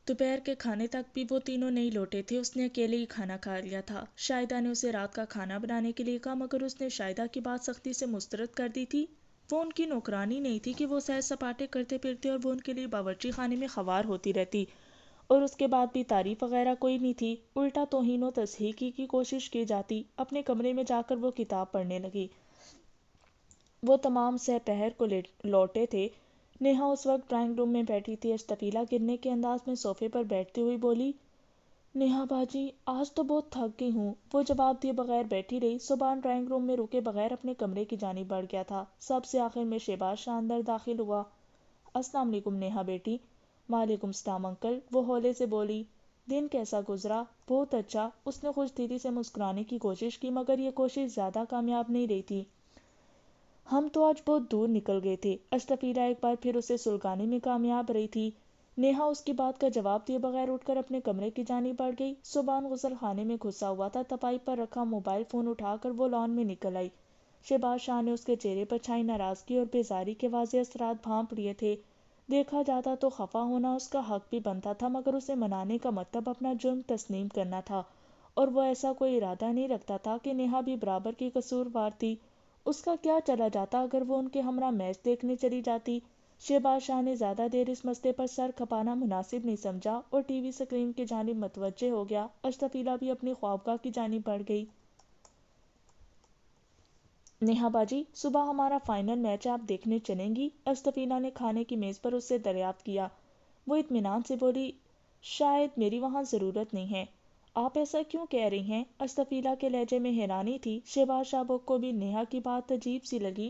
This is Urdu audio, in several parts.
دوپہر کے کھانے تک بھی وہ تینوں نہیں لوٹے تھے، اس نے اکیلے ہی کھانا کھا لیا تھا۔ شاہدہ نے اسے رات کا کھانا بنانے کے لیے کہا، مگر اس نے شاہدہ کی بات سختی سے مسترد کر دی تھی۔ وہ ان کی نوکرانی نہیں تھی کہ وہ سیر سپاٹے کرتے پھرتے اور وہ ان کے لیے باورچی خانے میں خوار ہوتی رہتی، اور اس کے بعد بھی تعریف وغیرہ کوئی نہیں تھی، الٹا توہین و تضحیک کی کوشش کی جاتی۔ اپنے کمرے میں جا کر وہ کتاب پڑھنے لگی۔ وہ تمام سہ پہر کو لوٹے تھے۔ نیہا اس وقت ڈرائنگ روم میں بیٹھی تھی۔ اشتفیلہ گرنے کے انداز میں صوفے پر بیٹھتی ہوئی بولی، نیہا باجی آج تو بہت تھک گئی ہوں۔ وہ جواب دیے بغیر بیٹھی رہی۔ سبحان ڈرائنگ روم میں رکے بغیر اپنے کمرے کی جانب بڑھ گیا تھا۔ سب سے آخر میں شہباز شاہ اندر داخل ہوا۔ السلام علیکم نیہا بیٹی۔ وعلیکم السلام انکل۔ وہ ہولے سے بولی، دن کیسا گزرا؟ بہت اچھا۔ اس نے خوش دلی سے مسکرانے کی کوشش کی، مگر یہ کوشش زیادہ کامیاب نہیں رہی تھی۔ ہم تو آج بہت دور نکل گئے تھے۔ اشتفیلہ ایک بار پھر اسے سلگانے میں کامیاب رہی تھی۔ نیہا اس کی بات کا جواب دیے بغیر اٹھ کر اپنے کمرے کی جانب بڑھ گئی۔ سبحان غسل خانے میں گھسا ہوا تھا۔ تپائی پر رکھا موبائل فون اٹھا کر وہ لان میں نکل آئی۔ شہباز شاہ نے اس کے چہرے پر چھائی ناراضگی اور بیزاری کے واضح اثرات بھانپ لیے تھے۔ دیکھا جاتا تو خفا ہونا اس کا حق بھی بنتا تھا، مگر اسے منانے کا مطلب اپنا جرم تسلیم کرنا تھا، اور وہ ایسا کوئی ارادہ نہیں رکھتا تھا کہ نیہا بھی برابر کی قصوروار تھی۔ اس کا کیا چلا جاتا اگر وہ ان کے ہمراہ میچ دیکھنے چلی جاتی؟ شہباز شاہ نے زیادہ دیر اس مسئلے پر سر کھپانا مناسب نہیں سمجھا اور ٹی وی سکرین کی جانب متوجہ ہو گیا۔ اشتفیلہ بھی اپنی خوابگاہ کی جانب بڑھ گئی۔ نیہا باجی صبح ہمارا فائنل میچ ہے، آپ دیکھنے چلیں گی؟ اشتفیلہ نے کھانے کی میز پر اس سے دریافت کیا۔ وہ اطمینان سے بولی، شاید میری وہاں ضرورت نہیں ہے۔ آپ ایسا کیوں کہہ رہی ہیں؟ اشتفیلہ کے لہجے میں حیرانی تھی۔ شہباز شاہ کو بھی نیہا کی بات عجیب سی لگی۔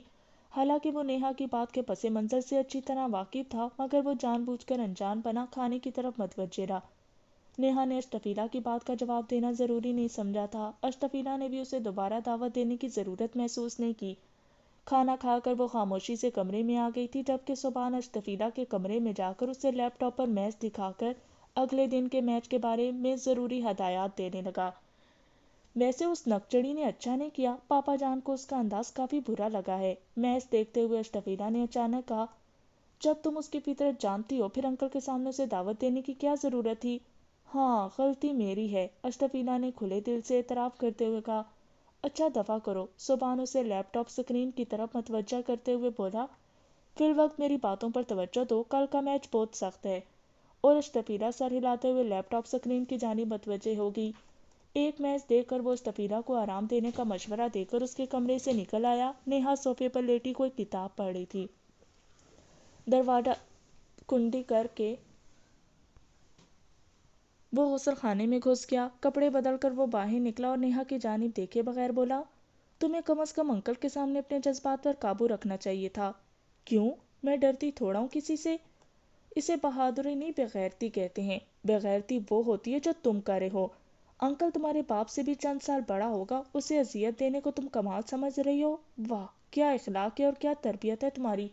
حالانکہ وہ نیہا کی بات کے پس منظر سے اچھی طرح واقف تھا، مگر وہ جان بوجھ کر انجان بنا کھانے کی طرف متوجہ رہا۔ نیہا نے اشتفیلہ کی بات کا جواب دینا ضروری نہیں سمجھا تھا۔ اشتفیلہ نے بھی اسے دوبارہ دعوت دینے کی ضرورت محسوس نہیں کی۔ کھانا کھا کر وہ خاموشی سے کمرے میں آ گئی تھی، جبکہ سبحان اشتفیلہ کے کمرے میں جا کر اسے لیپ ٹاپ پر میچ دکھا کر اگلے دن کے میچ کے بارے میں ضروری ہدایات دینے لگا۔ ویسے اس نکچڑی نے اچھا نہیں کیا، پاپا جان کو اس کا انداز کافی برا لگا ہے۔ میچ دیکھتے ہوئے اشتفیلہ نے اچانک کہا، جب تم اس کی فطرت جانتی ہو پھر انکل کے سامنے اسے دعوت دینے کی کیا ضرورت تھی؟ ہاں غلطی میری ہے، اشتفیلہ نے کھلے دل سے اعتراف کرتے ہوئے کہا۔ اچھا دفع کرو، سبحان اسے لیپ ٹاپ سکرین کی طرف متوجہ کرتے ہوئے بولا، فی الوقت میری باتوں پر توجہ دو، کل کا میچ بہت سخت ہے۔ اور اشتفیلہ سر ہلاتے ہوئے لیپ ٹاپ سکرین کی جانب متوجہ ہوگی۔ ایک میچ دیکھ کر وہ اشتفیلہ کو آرام دینے کا مشورہ دے کر اس کے کمرے سے نکل آیا۔ نیہا صوفے پر لیٹی کوئی کتاب پڑھ رہی تھی۔ دروازہ کنڈی کر کے وہ غسل خانے میں گھس گیا۔ کپڑے بدل کر وہ باہر نکلا اور نیہا کی جانب دیکھے بغیر بولا، تمہیں کم از کم انکل کے سامنے اپنے جذبات پر قابو رکھنا چاہیے تھا۔ کیوں؟ میں ڈرتی تھوڑا ہوں کسی سے۔ اسے بہادری نہیں بغیرتی کہتے ہیں۔ بغیرتی وہ ہوتی ہے جو تم کرے ہو۔ انکل تمہارے باپ سے بھی چند سال بڑا ہوگا، اسے اذیت دینے کو تم کمال سمجھ رہی ہو؟ واہ کیا اخلاق ہے اور کیا تربیت ہے تمہاری۔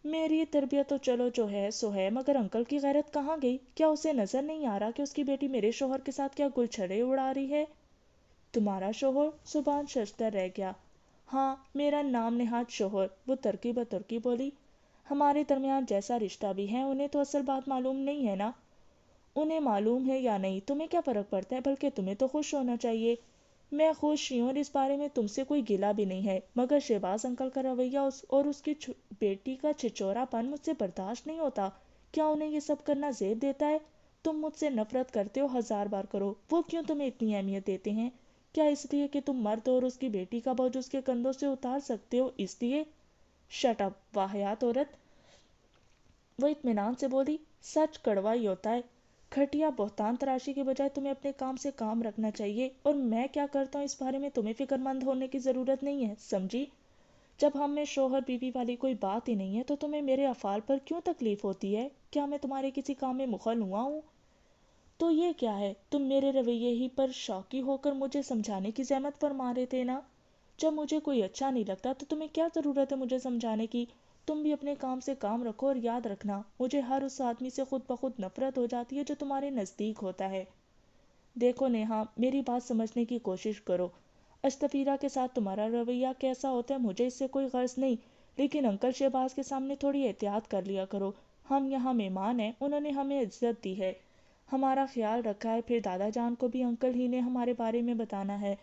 میری تربیت تو چلو جو ہے سو ہے، مگر انکل کی غیرت کہاں گئی؟ کیا اسے نظر نہیں آ رہا کہ اس کی بیٹی میرے شوہر کے ساتھ کیا گل چھڑے اڑا رہی ہے؟ تمہارا شوہر؟ زبان ششدر رہ گیا۔ ہاں میرا نام نہاد شوہر، وہ ترکی بترکی بولی۔ ہمارے درمیان جیسا رشتہ بھی ہے، انہیں تو اصل بات معلوم نہیں ہے نا۔ انہیں معلوم ہے یا نہیں تمہیں کیا فرق پڑتا ہے، بلکہ تمہیں تو خوش ہونا چاہیے۔ میں خوش ہوں اور اس بارے میں تم سے کوئی گلہ بھی نہیں ہے، مگر شہباز انکل کا رویہ اور اس کی بیٹی کا چھچورا پن مجھ سے برداشت نہیں ہوتا۔ کیا انہیں یہ سب کرنا زیب دیتا ہے؟ تم مجھ سے نفرت کرتے ہو، ہزار بار کرو، وہ کیوں تمہیں اتنی اہمیت دیتے ہیں؟ کیا اس لیے کہ تم مرد اور اس کی بیٹی کا بوجھ اس کے کندھوں سے اتار سکتے ہو اس لیے؟ شٹ اپ واہیات عورت، وہ اطمینان سے بولی۔ سچ کڑوا ہی ہوتا ہے۔ گھٹیا بہتان تراشی کے بجائے تمہیں اپنے کام سے کام رکھنا چاہیے، اور میں کیا کرتا ہوں اس بارے میں تمہیں فکر مند ہونے کی ضرورت نہیں ہے، سمجھی؟ جب ہم میں شوہر بیوی والی کوئی بات ہی نہیں ہے تو تمہیں میرے افعال پر کیوں تکلیف ہوتی ہے؟ کیا میں تمہارے کسی کام میں مخل ہوا ہوں؟ تو یہ کیا ہے؟ تم میرے رویے ہی پر شوقی ہو کر مجھے سمجھانے کی زحمت فرما رہے تھے نا۔ جب مجھے کوئی اچھا نہیں لگتا تو تمہیں کیا ضرورت ہے مجھے سمجھانے کی؟ تم بھی اپنے کام سے کام رکھو، اور یاد رکھنا مجھے ہر اس آدمی سے خود بخود نفرت ہو جاتی ہے جو تمہارے نزدیک ہوتا ہے۔ دیکھو نیہا، میری بات سمجھنے کی کوشش کرو۔ اشتفیلہ کے ساتھ تمہارا رویہ کیسا ہوتا ہے مجھے اس سے کوئی غرض نہیں، لیکن انکل شہباز کے سامنے تھوڑی احتیاط کر لیا کرو۔ ہم یہاں مہمان ہیں، انہوں نے ہمیں عزت دی ہے۔ ہمارا خیال رکھا ہے، پھر دادا جان کو بھی انکل ہی نے ہمارے بارے میں بتانا ہے۔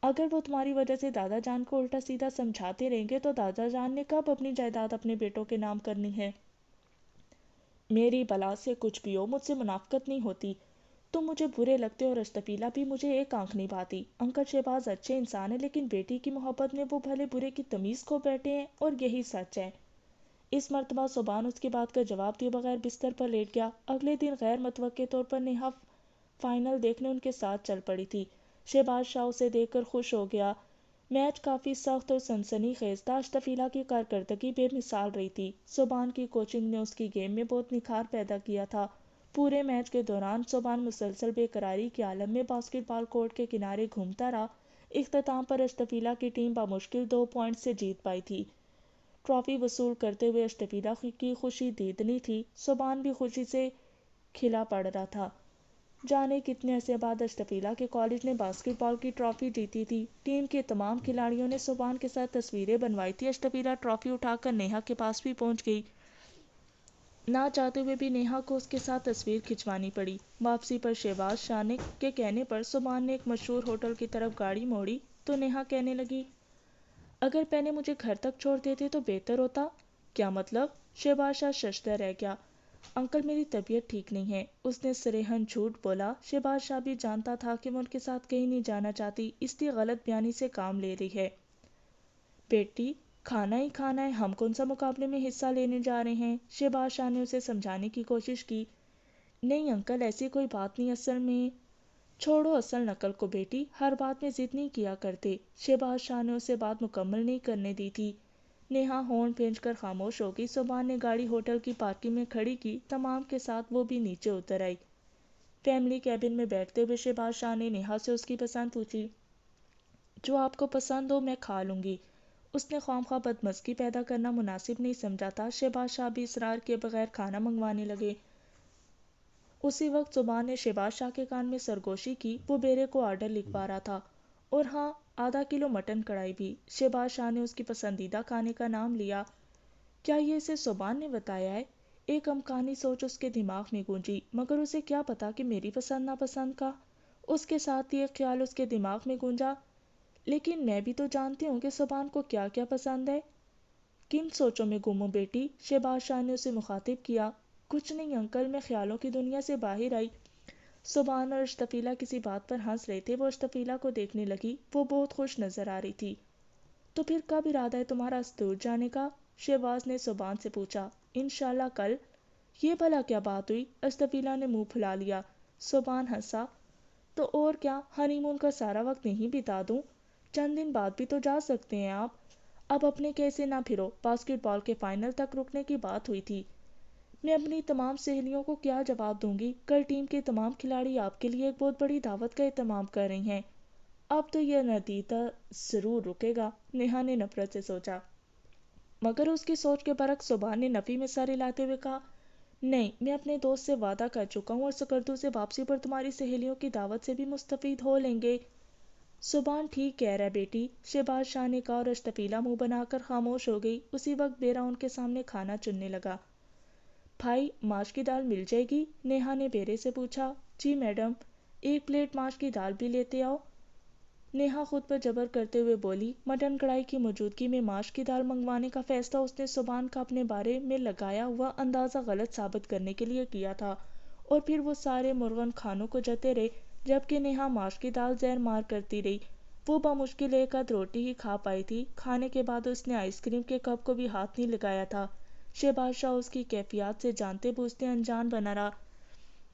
اگر وہ تمہاری وجہ سے دادا جان کو الٹا سیدھا سمجھاتے رہیں گے تو دادا جان نے کب اپنی جائیداد اپنے بیٹوں کے نام کرنی ہے؟ میری بلا سے کچھ بھی ہو، مجھ سے منافقت نہیں ہوتی۔ تم مجھے برے لگتے اور اشتفیلا بھی مجھے ایک آنکھ نہیں پاتی۔ انکل شہباز اچھے انسان ہیں، لیکن بیٹی کی محبت میں وہ بھلے برے کی تمیز کھو بیٹھے ہیں، اور یہی سچ ہے۔ اس مرتبہ صبحان اس کی بات کا جواب دیے بغیر بستر پر لیٹ گیا۔ اگلے دن غیر متوقع طور پر نیہا فائنل دیکھنے ان کے ساتھ چل پڑی تھی۔ شہباز شاہ اسے دیکھ کر خوش ہو گیا۔ میچ کافی سخت اور سنسنی خیز تھا۔ اشتفیلا کی کارکردگی بے مثال رہی تھی۔ صبحان کی کوچنگ نے اس کی گیم میں بہت نکھار پیدا کیا تھا۔ پورے میچ کے دوران صبحان مسلسل بے قراری کے عالم میں باسکٹ بال کورٹ کے کنارے گھومتا رہا۔ اختتام پر اشتفیلا کی ٹیم بمشکل 2 پوائنٹ سے جیت پائی تھی۔ ٹرافی وصول کرتے ہوئے اشتفیلا کی خوشی دیدنی تھی۔ صبحان بھی خوشی سے کھلا پڑ رہا تھا۔ جانے کتنے عرصے بعد اشتفیلا کے کالج نے باسکٹ بال کی ٹرافی جیتی تھی۔ ٹیم کے تمام کھلاڑیوں نے صبحان کے ساتھ تصویریں بنوائی تھی۔ اشتفیلا ٹرافی اٹھا کر نیہا کے پاس بھی پہنچ گئی۔ نہ چاہتے ہوئے بھی نیہا کو اس کے ساتھ تصویر کھنچوانی پڑی۔ واپسی پر شہباز شاہ کے کہنے پر صبحان نے ایک مشہور ہوٹل کی طرف گاڑی موڑی تو نیہا کہنے لگی، اگر پہلے مجھے گھر تک چھوڑ دیتے تو بہتر ہوتا۔ کیا مطلب؟ شہباز شاہ ششدر رہ گیا۔ انکل میری طبیعت ٹھیک نہیں ہے، اس نے صریحاً جھوٹ بولا۔ شہباز شاہ بھی جانتا تھا کہ وہ ان کے ساتھ کہیں نہیں جانا چاہتی، اس لیے غلط بیانی سے کام لے رہی ہے۔ بیٹی، کھانا ہی کھانا ہے، ہم کون سا مقابلے میں حصہ لینے جا رہے ہیں؟ شہباز شاہ نے اسے سمجھانے کی کوشش کی۔ نہیں انکل، ایسی کوئی بات نہیں، اصل میں… چھوڑو اصل نقل کو بیٹی، ہر بات میں ضد نہیں کیا کرتے۔ شہباز شاہ نے اسے بات مکمل نہیں کرنے دی تھی۔ نیہا ہورن بھیج کر خاموش ہو گئی۔ صبحان نے گاڑی ہوٹل کی پارکنگ میں کھڑی کی، تمام کے ساتھ وہ بھی نیچے اتر آئی۔ فیملی کیبن میں بیٹھتے ہوئے شہباز شاہ نے نیہا سے اس کی پسند پوچھی۔ جو آپ کو پسند ہو میں کھا لوں گی۔ اس نے خواہ بدمزگی پیدا کرنا مناسب نہیں سمجھا تھا۔ شہباز شاہ بھی اصرار کیے بغیر کھانا منگوانے لگے۔ اسی وقت صبحان نے شہباز شاہ کے کان میں سرگوشی کی، وہ بیرے کو آرڈر لکھوا رہا تھا، اور ہاں، آدھا کلو مٹن کڑھائی بھی۔ شہباز شاہ نے اس کی پسندیدہ کھانے کا نام لیا۔ کیا یہ اسے صبحان نے بتایا ہے؟ ایک امکانی سوچ اس کے دماغ میں گونجی، مگر اسے کیا پتا کہ میری پسند ناپسند کا؟ اس کے ساتھ ہی ایک خیال اس کے دماغ میں گونجا، لیکن میں بھی تو جانتی ہوں کہ صبحان کو کیا کیا پسند ہے۔ کن سوچوں میں گم ہو بیٹی؟ شہباز شاہ نے اسے مخاطب کیا۔ کچھ نہیں انکل، میں خیالوں کی دنیا سے باہر آئی۔ صبحان اور اشتفیلا کسی بات پر ہنس رہے تھے۔ وہ اشتفیلا کو دیکھنے لگی، وہ بہت خوش نظر آ رہی تھی۔ تو پھر کب ارادہ ہے تمہارا استور جانے کا؟ شہباز نے صبحان سے پوچھا۔ انشاءاللہ کل۔ یہ بھلا کیا بات ہوئی؟ اشتفیلا نے منہ پھلا لیا۔ صبحان ہنسا۔ تو اور کیا، ہنی مون کا سارا وقت نہیں بتا دوں؟ چند دن بعد بھی تو جا سکتے ہیں آپ۔ اب اپنے کیسے نہ پھرو، باسکٹ بال کے فائنل تک رکنے کی بات ہوئی تھی۔ میں اپنی تمام سہیلیوں کو کیا جواب دوں گی؟ کل ٹیم کے تمام کھلاڑی آپ کے لیے ایک بہت بڑی دعوت کا اہتمام کر رہی ہیں۔ اب تو یہ ندیدہ ضرور رکے گا، نیہا نے نفرت سے سوچا۔ مگر اس کی سوچ کے برعکس صبحان نے نفی میں سر ہلاتے ہوئے کہا، نہیں، میں اپنے دوست سے وعدہ کر چکا ہوں، اور سکردو سے واپسی پر تمہاری سہیلیوں کی دعوت سے بھی مستفید ہو لیں گے۔ صبحان ٹھیک کہہ رہا بیٹی، شہباز شاہ نے کہا، اور اشتفیلا منہ بنا کر خاموش ہو گئی۔ اسی وقت بیرا ان کے سامنے کھانا چننے لگا۔ بھائی، ماش کی دال مل جائے گی؟ نیہا نے بیرے سے پوچھا۔ جی میڈم۔ ایک پلیٹ ماش کی دال بھی لیتے آؤ۔ نیہا خود پر جبر کرتے ہوئے بولی۔ مٹن کڑھائی کی موجودگی میں ماش کی دال منگوانے کا فیصلہ اس نے صبحان کا اپنے بارے میں لگایا ہوا اندازہ غلط ثابت کرنے کے لیے کیا تھا، اور پھر وہ سارے مرغن کھانوں کو جتے رہے، جبکہ نیہا ماش کی دال زہر مار کرتی رہی۔ وہ بمشکل ایک آدھ روٹی ہی کھا پائی تھی۔ کھانے کے بعد اس نے آئس کریم کے کپ کو بھی ہاتھ نہیں لگایا تھا۔ شہباز شاہ اس کی کیفیات سے جانتے بوجھتے انجان بنا رہا۔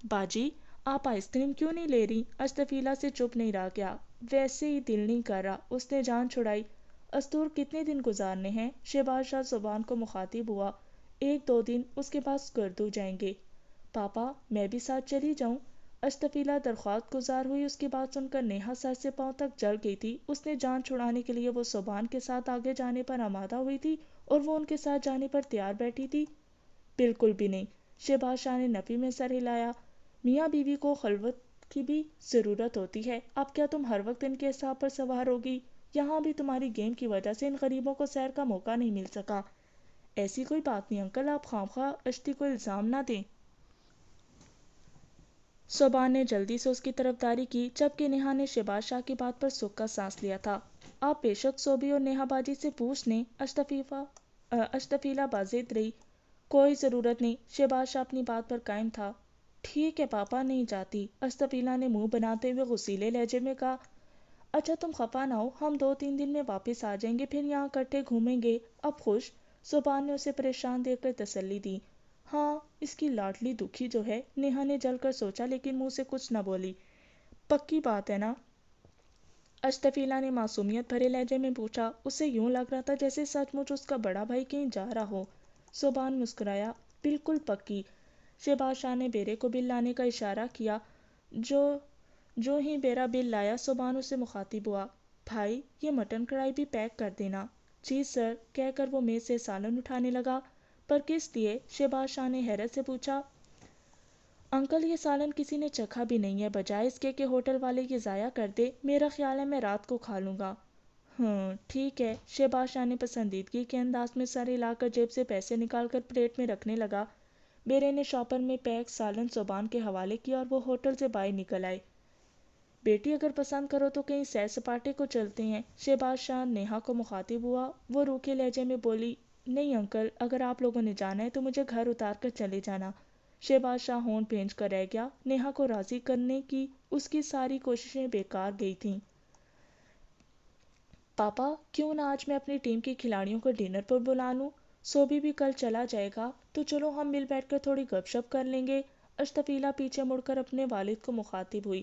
باجی، آپ آئس کریم کیوں نہیں لے رہی؟ اشتفیلا سے چپ نہیں رہا گیا۔ ویسے ہی دل نہیں کر رہا، اس نے جان چھڑائی۔ استور کتنے دن گزارنے ہیں؟ شہباز شاہ صبحان کو مخاطب ہوا۔ 1-2 دن، اس کے بعد سکردو جائیں گے۔ پاپا، میں بھی ساتھ چلی جاؤں؟ اشتفیلا درخواست گزار ہوئی۔ اس کی بات سن کر نیہا سر سے پاؤں تک جل گئی تھی۔ اس نے جان چھڑانے کے لیے وہ صبحان کے ساتھ آگے جانے پر آمادہ ہوئی تھی، اور وہ ان کے ساتھ جانے پر تیار بیٹھی تھی۔ بالکل بھی نہیں، شہباز شاہ نے نفی میں سر ہلایا۔ میاں بیوی کو خلوت کی بھی ضرورت ہوتی ہے۔ اب کیا تم ہر وقت ان کے حساب پر سوار ہوگی؟ یہاں بھی تمہاری گیم کی وجہ سے ان غریبوں کو سیر کا موقع نہیں مل سکا۔ ایسی کوئی بات نہیں انکل، آپ خواہ اشتی کو الزام نہ دیں۔ صوبان نے جلدی سے اس کی طرفداری کی، جبکہ نیہا نے شہباز شاہ کی بات پر سکھ کا سانس لیا تھا۔ آپ بے شک صوبی اور نیہا باجی سے پوچھ لیں، اشتفیلہ بازید رہی۔ کوئی ضرورت نہیں، شہباز شاہ اپنی بات پر قائم تھا۔ ٹھیک ہے پاپا، نہیں جاتی، اشتفیلہ نے منہ بناتے ہوئے غصیلے لہجے میں کہا۔ اچھا تم خفا نہ ہو، ہم 2-3 دن میں واپس آ جائیں گے، پھر یہاں اکٹھے گھومیں گے۔ اب خوش؟ صوبان نے اسے پریشان دیکھ کر تسلی دی۔ ہاں، اس کی لاڈلی دکھی جو ہے، نیہا نے جل کر سوچا لیکن منہ سے کچھ نہ بولی۔ پکی بات ہے نا؟ اشتفیلہ نے معصومیت بھرے لہجے میں پوچھا۔ اسے یوں لگ رہا تھا جیسے سچ مچ اس کا بڑا بھائی کہیں جا رہا ہو۔ صوبان مسکرایا۔ بالکل پکی۔ شہباز شاہ نے بیرے کو بل لانے کا اشارہ کیا۔ جو ہی بیرا بل لایا، صوبان اسے مخاطب ہوا۔ بھائی، یہ مٹن کڑھائی بھی پیک کر دینا۔ جی سر، کہہ کر وہ میز سے سالن اٹھانے لگا۔ پر کس لیے؟ شہباز شاہ نے حیرت سے پوچھا۔ انکل، یہ سالن کسی نے چکھا بھی نہیں ہے، بجائے اس کے کہ ہوٹل والے یہ ضائع کر دے، میرا خیال ہے میں رات کو کھا لوں گا۔ ٹھیک ہے، شہباز شاہ نے پسندیدگی کے انداز میں سر ہلا کر جیب سے پیسے نکال کر پلیٹ میں رکھنے لگا۔ بیرے نے شاپر میں پیک سالن صوبان کے حوالے کیا اور وہ ہوٹل سے باہر نکل آئے۔ بیٹی، اگر پسند کرو تو کہیں سیر سپاٹے کو چلتے ہیں، شہباز شاہ نیہا کو مخاطب ہوا۔ وہ روکھے لہجے میں بولی، نہیں انکل، اگر آپ لوگوں نے جانا ہے تو مجھے گھر اتار کر چلے جانا۔ شہباز شاہ ہونٹ بھینج کر رہ گیا۔ نیہا کو راضی کرنے کی اس کی ساری کوششیں بیکار گئی تھیں۔ پاپا، کیوں نہ آج میں اپنی ٹیم کے کھلاڑیوں کو ڈنر پر بلا لوں؟ صوبی بھی کل چلا جائے گا، تو چلو ہم مل بیٹھ کر تھوڑی گپ شپ کر لیں گے۔ اشتفیلہ پیچھے مڑ کر اپنے والد کو مخاطب ہوئی۔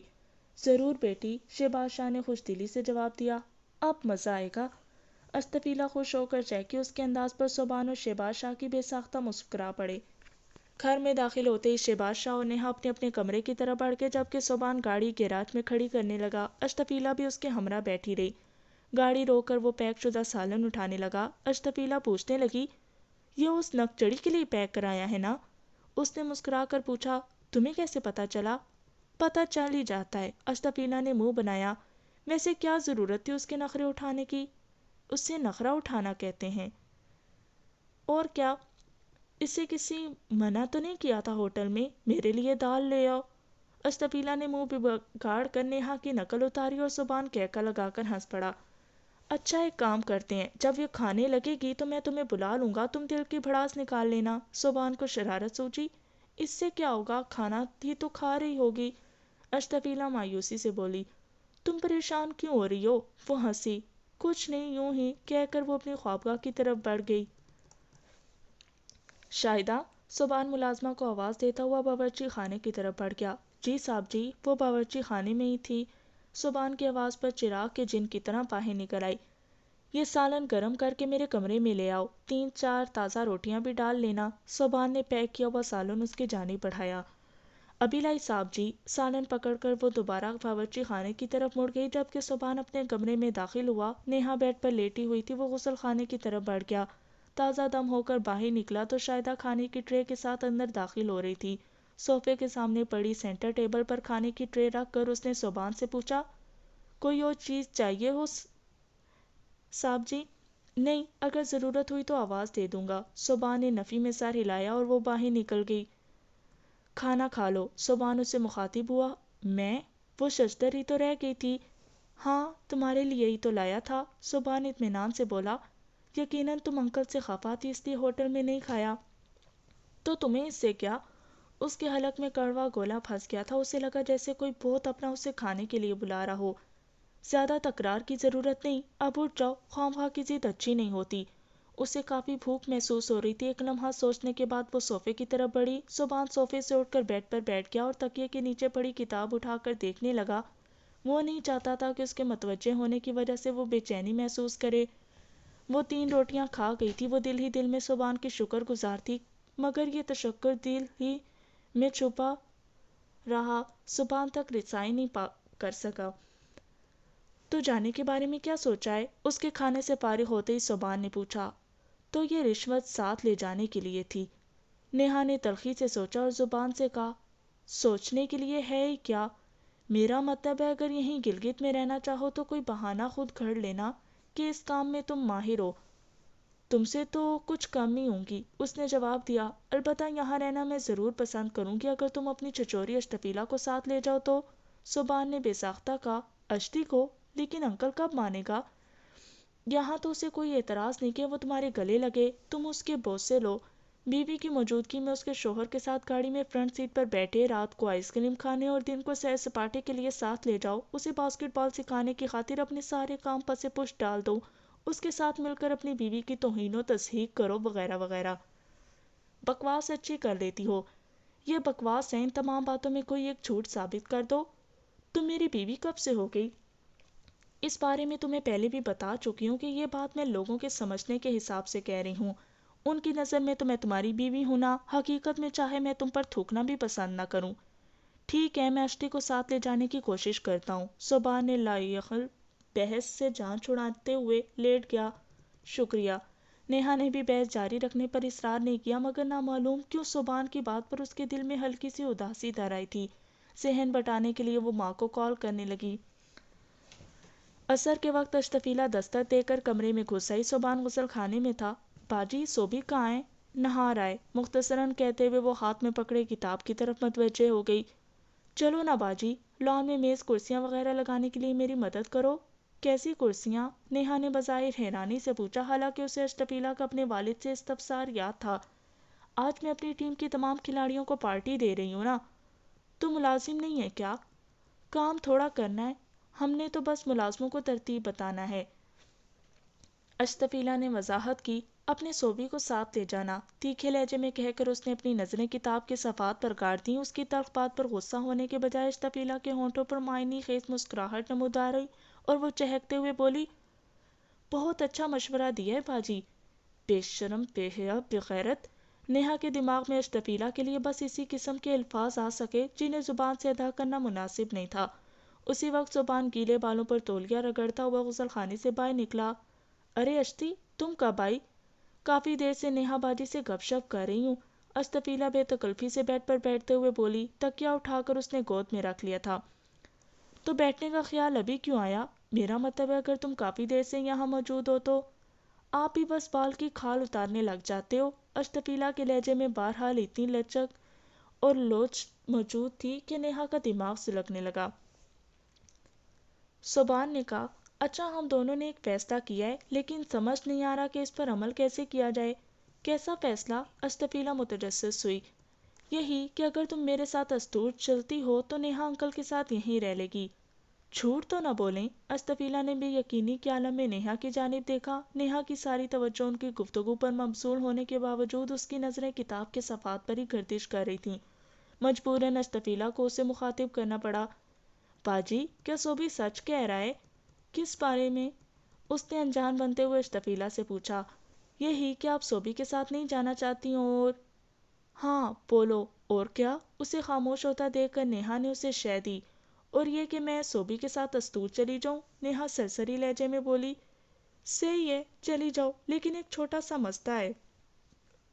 ضرور بیٹی، شہباز شاہ نے خوش دلی سے جواب دیا۔ اب مزہ آئے گا۔ اشتفیلہ خوش ہو کر چہکی۔ اس کے انداز پر صوبان اور شہباز شاہ کی بے ساختہ مسکرا پڑے۔ گھر میں داخل ہوتے ہی شہباز شاہ اور نیہا اپنے اپنے کمرے کی طرف بڑھ گئے، جبکہ صوبان گاڑی گیراج میں کھڑی کرنے لگا۔ اشتفیلہ بھی اس کے ہمراہ بیٹھی رہی۔ گاڑی روک کر وہ پیک شدہ سالن اٹھانے لگا۔ اشتفیلہ پوچھنے لگی، یہ اس نک چڑھی کے لیے پیک کرایا ہے نا؟ اس نے مسکرا کر پوچھا۔ تمہیں کیسے پتا چلا؟ پتہ چل ہی جاتا ہے، اشتفیلہ نے منہ بنایا۔ ویسے کیا ضرورت تھی اس کے نخرے اٹھانے کی؟ اسے نخرہ اٹھانا کہتے ہیں۔ اور کیا؟ اسے کسی منع تو نہیں کیا تھا ہوٹل میں، میرے لیے دال لے آؤ؟ اشتفیلہ نے منہ بگاڑ کر نیہا کی نقل اتاری اور زبان کہکا لگا کر ہنس پڑا۔ اچھا ایک کام کرتے ہیں، جب یہ کھانے لگے گی تو میں تمہیں بلا لوں گا، تم دل کی بھڑاس نکال لینا۔ زبان کو شرارت سوچی۔ اس سے کیا ہوگا، کھانا ہی تو کھا رہی ہوگی۔ اشتفیلہ مایوسی سے بولی۔ تم پریشان کیوں ہو رہی ہو؟ وہ ہنسی۔ کچھ نہیں، یوں ہی، کہہ کر وہ اپنی خوابگاہ کی طرف بڑھ گئی۔ شاہدہ، زبان ملازمہ کو آواز دیتا ہوا باورچی خانے کی طرف بڑھ گیا۔ جی صاحب جی، وہ باورچی خانے میں ہی تھی۔ زبان کی آواز پر چراغ کے جن کی طرح باہر نکل آئی۔ یہ سالن گرم کر کے میرے کمرے میں لے آؤ، 3-4 تازہ روٹیاں بھی ڈال لینا۔ زبان نے پیک کیا ہوا سالن اس کی جانب بڑھایا۔ ابھی لائی صاحب جی۔ سالن پکڑ کر وہ دوبارہ باورچی خانے کی طرف مڑ گئی، جبکہ زبان اپنے کمرے میں داخل ہوا۔ نیہا بیڈ پر لیٹی ہوئی تھی، وہ غسل خانے کی طرف بڑھ گیا۔ تازہ دم ہو کر باہر نکلا تو شاہدہ کھانے کی ٹرے کے ساتھ اندر داخل ہو رہی تھی۔ صوفے کے سامنے پڑی سینٹر ٹیبل پر کھانے کی ٹرے رکھ کر اس نے زبان سے پوچھا، کوئی اور چیز چاہیے ہو صاحب جی؟ نہیں، اگر ضرورت ہوئی تو آواز دے دوں گا۔ زبان نے نفی میں سر ہلایا اور وہ باہر نکل گئی۔ کھانا کھا لو، زبان اسے مخاطب ہوا۔ میں؟ وہ ششدر ہی تو رہ گئی تھی۔ ہاں، تمہارے لیے ہی تو لایا تھا، زبان اطمینان سے بولا۔ یقیناً تم انکل سے خفا تھی، اس لیے ہوٹل میں نہیں کھایا۔ تو تمہیں اس سے کیا؟ اس کے حلق میں کڑوا گولا پھنس گیا تھا، اسے لگا جیسے کوئی بہت اپنا اسے کھانے کے لیے بلا رہا ہو۔ زیادہ تکرار کی ضرورت نہیں، اب اٹھ جاؤ، خواہ کی ضد اچھی نہیں ہوتی۔ اسے کافی بھوک محسوس ہو رہی تھی۔ ایک لمحہ سوچنے کے بعد وہ صوفے کی طرف بڑھی۔ زبان صوفے سے اٹھ کر بیڈ پر بیٹھ گیا اور تکیے کے نیچے پڑی کتاب اٹھا کر دیکھنے لگا۔ وہ نہیں چاہتا تھا کہ اس کے متوجہ ہونے کی وجہ سے وہ بے چینی محسوس کرے۔ وہ 3 روٹیاں کھا گئی تھی۔ وہ دل ہی دل میں زبان کی شکر گزار تھی، مگر یہ تشکر دل ہی میں چھپا رہا، زبان تک رسائی نہیں کر سکا۔ تو جانے کے بارے میں کیا سوچا ہے؟ اس کے کھانے سے فارغ ہوتے ہی زبان نے پوچھا۔ تو یہ رشوت ساتھ لے جانے کے لیے تھی۔ نیہا نے تلخی سے سوچا اور زبان سے کہا، سوچنے کے لیے ہے ہی کیا؟ میرا مطلب ہے اگر یہیں گلگت میں رہنا چاہو تو کوئی بہانہ خود گھڑ لینا کہ اس کام میں تم ماہر ہو۔ تم سے تو کچھ کم ہی ہوں گی، اس نے جواب دیا۔ البتہ یہاں رہنا میں ضرور پسند کروں گی اگر تم اپنی چچوری اشتفیلا کو ساتھ لے جاؤ تو۔ سبحان نے بے ساختہ کہا۔ اشتی کو؟ لیکن انکل کب مانے گا؟ یہاں تو اسے کوئی اعتراض نہیں کہ وہ تمہارے گلے لگے، تم اس کے بوسے سے لو۔ بیوی کی موجودگی میں اس کے شوہر کے ساتھ گاڑی میں فرنٹ سیٹ پر بیٹھے، رات کو آئس کریم کھانے اور دن کو سیر سپاٹے کے لیے ساتھ لے جاؤ، اسے باسکٹ بال سکھانے کی خاطر اپنے سارے کام پس پش ڈال دو، اس کے ساتھ مل کر اپنی بیوی کی توہین و تضحیق کرو، وغیرہ وغیرہ۔ بکواس اچھی کر لیتی ہو، یہ بکواس ہے، ان تمام باتوں میں کوئی ایک جھوٹ ثابت کر دو۔ تم میری بیوی کب سے ہو گئی؟ اس بارے میں تمہیں پہلے بھی بتا چکی ہوں کہ یہ بات میں لوگوں کے سمجھنے کے حساب سے کہہ رہی ہوں، ان کی نظر میں تو میں تمہاری بیوی ہوں نا، حقیقت میں چاہے میں تم پر تھوکنا بھی پسند نہ کروں۔ ٹھیک ہے، میں اشتی کو ساتھ لے جانے کی کوشش کرتا ہوں۔ صبح نے لاعقل بحث سے جان چھڑاتے ہوئے لیٹ گیا۔ شکریہ۔ نیہا نے بھی بحث جاری رکھنے پر اصرار نہیں کیا، مگر نامعلوم کیوں صبح کی بات پر اس کے دل میں ہلکی سی اداسی در آئی تھی۔ ذہن بٹانے کے لیے وہ ماں کو کال کرنے لگی۔ عصر کے وقت اشتفیلا دستک دے کر کمرے میں گھس آئی۔ صبح غسل خانے میں تھا۔ باجی صوبی کہاں ہے؟ نہار آئے، مختصراً کہتے ہوئے وہ ہاتھ میں پکڑے کتاب کی طرف متوجہ ہو گئی۔ چلو نا باجی، لان میں میز کرسیاں وغیرہ لگانے کے لیے میری مدد کرو۔ کیسی کرسیاں؟ نیہا نے بظاہر حیرانی سے پوچھا، حالانکہ اسے اشتفیلا کا اپنے والد سے استفسار یاد تھا۔ آج میں اپنی ٹیم کی تمام کھلاڑیوں کو پارٹی دے رہی ہوں نا۔ تو ملازم نہیں ہے کیا؟ کام تھوڑا کرنا ہے، ہم نے تو بس ملازموں کو ترتیب بتانا ہے۔ اشتفیلا نے وضاحت کی۔ اپنے صوبی کو ساتھ لے جانا، تیکھے لہجے میں کہہ کر اس نے اپنی نظریں کتاب کے صفحات پر گاڑ دیں۔ اس کی تلخ بات پر غصہ ہونے کے بجائے اشتفیلا کے ہونٹوں پر معنی خیز مسکراہٹ نمودار ہوئی اور وہ چہکتے ہوئے بولی، بہت اچھا مشورہ دیا ہے باجی۔ بے شرم، بے حیا، بے غیرت۔ نیہا کے دماغ میں اشتفیلا کے لیے بس اسی قسم کے الفاظ آ سکے جنہیں زبان سے ادا کرنا مناسب نہیں تھا۔ اسی وقت زبان گیلے بالوں پر تولیہ رگڑتا ہوا غسل خانے سے باہر نکلا۔ ارے اشتی، تم کب آئی؟ کافی دیر سے نیہا باجی سے گپ شپ کر رہی ہوں، اشتفیلا بے تکلفی سے بیڈ پر بیٹھتے ہوئے بولی۔ تکیہ اٹھا کر اس نے گود میں رکھ لیا تھا۔ تو بیٹھنے کا خیال ابھی کیوں آیا؟ میرا مطلب ہے اگر تم کافی دیر سے یہاں موجود ہو تو آپ بھی بس بال کی کھال اتارنے لگ جاتے ہو۔ اشتفیلا کے لہجے میں بہرحال اتنی لچک اور لوچ موجود تھی کہ نیہا کا دماغ سلگنے لگا۔ صبان نے کہا، اچھا ہم دونوں نے ایک فیصلہ کیا ہے، لیکن سمجھ نہیں آ رہا کہ اس پر عمل کیسے کیا جائے۔ کیسا فیصلہ؟ اشتفیلا متجسس ہوئی۔ یہی کہ اگر تم میرے ساتھ استور چلتی ہو تو نیہا انکل کے ساتھ یہیں رہ لے گی۔ جھوٹ تو نہ بولیں؟ اشتفیلا نے بے یقینی کے عالم میں نیہا کی جانب دیکھا۔ نیہا کی ساری توجہ ان کی گفتگو پر مبذول ہونے کے باوجود اس کی نظریں کتاب کے صفحات پر ہی گردش کر رہی تھیں۔ مجبوراً اشتفیلا کو اسے مخاطب کرنا پڑا۔ باجی، کیا صوبی سچ کہہ رہا ہے؟ کس بارے میں؟ اس نے انجان بنتے ہوئے اشتفیلا سے پوچھا۔ یہی کہ آپ صوبی کے ساتھ نہیں جانا چاہتی اور… ہاں بولو، اور کیا؟ اسے خاموش ہوتا دیکھ کر نیہا نے اسے شہ دی۔ اور یہ کہ میں صوبی کے ساتھ استور چلی جاؤں؟ نیہا سرسری لہجے میں بولی۔ صحیح ہے، چلی جاؤ، لیکن ایک چھوٹا سا مسئلہ ہے۔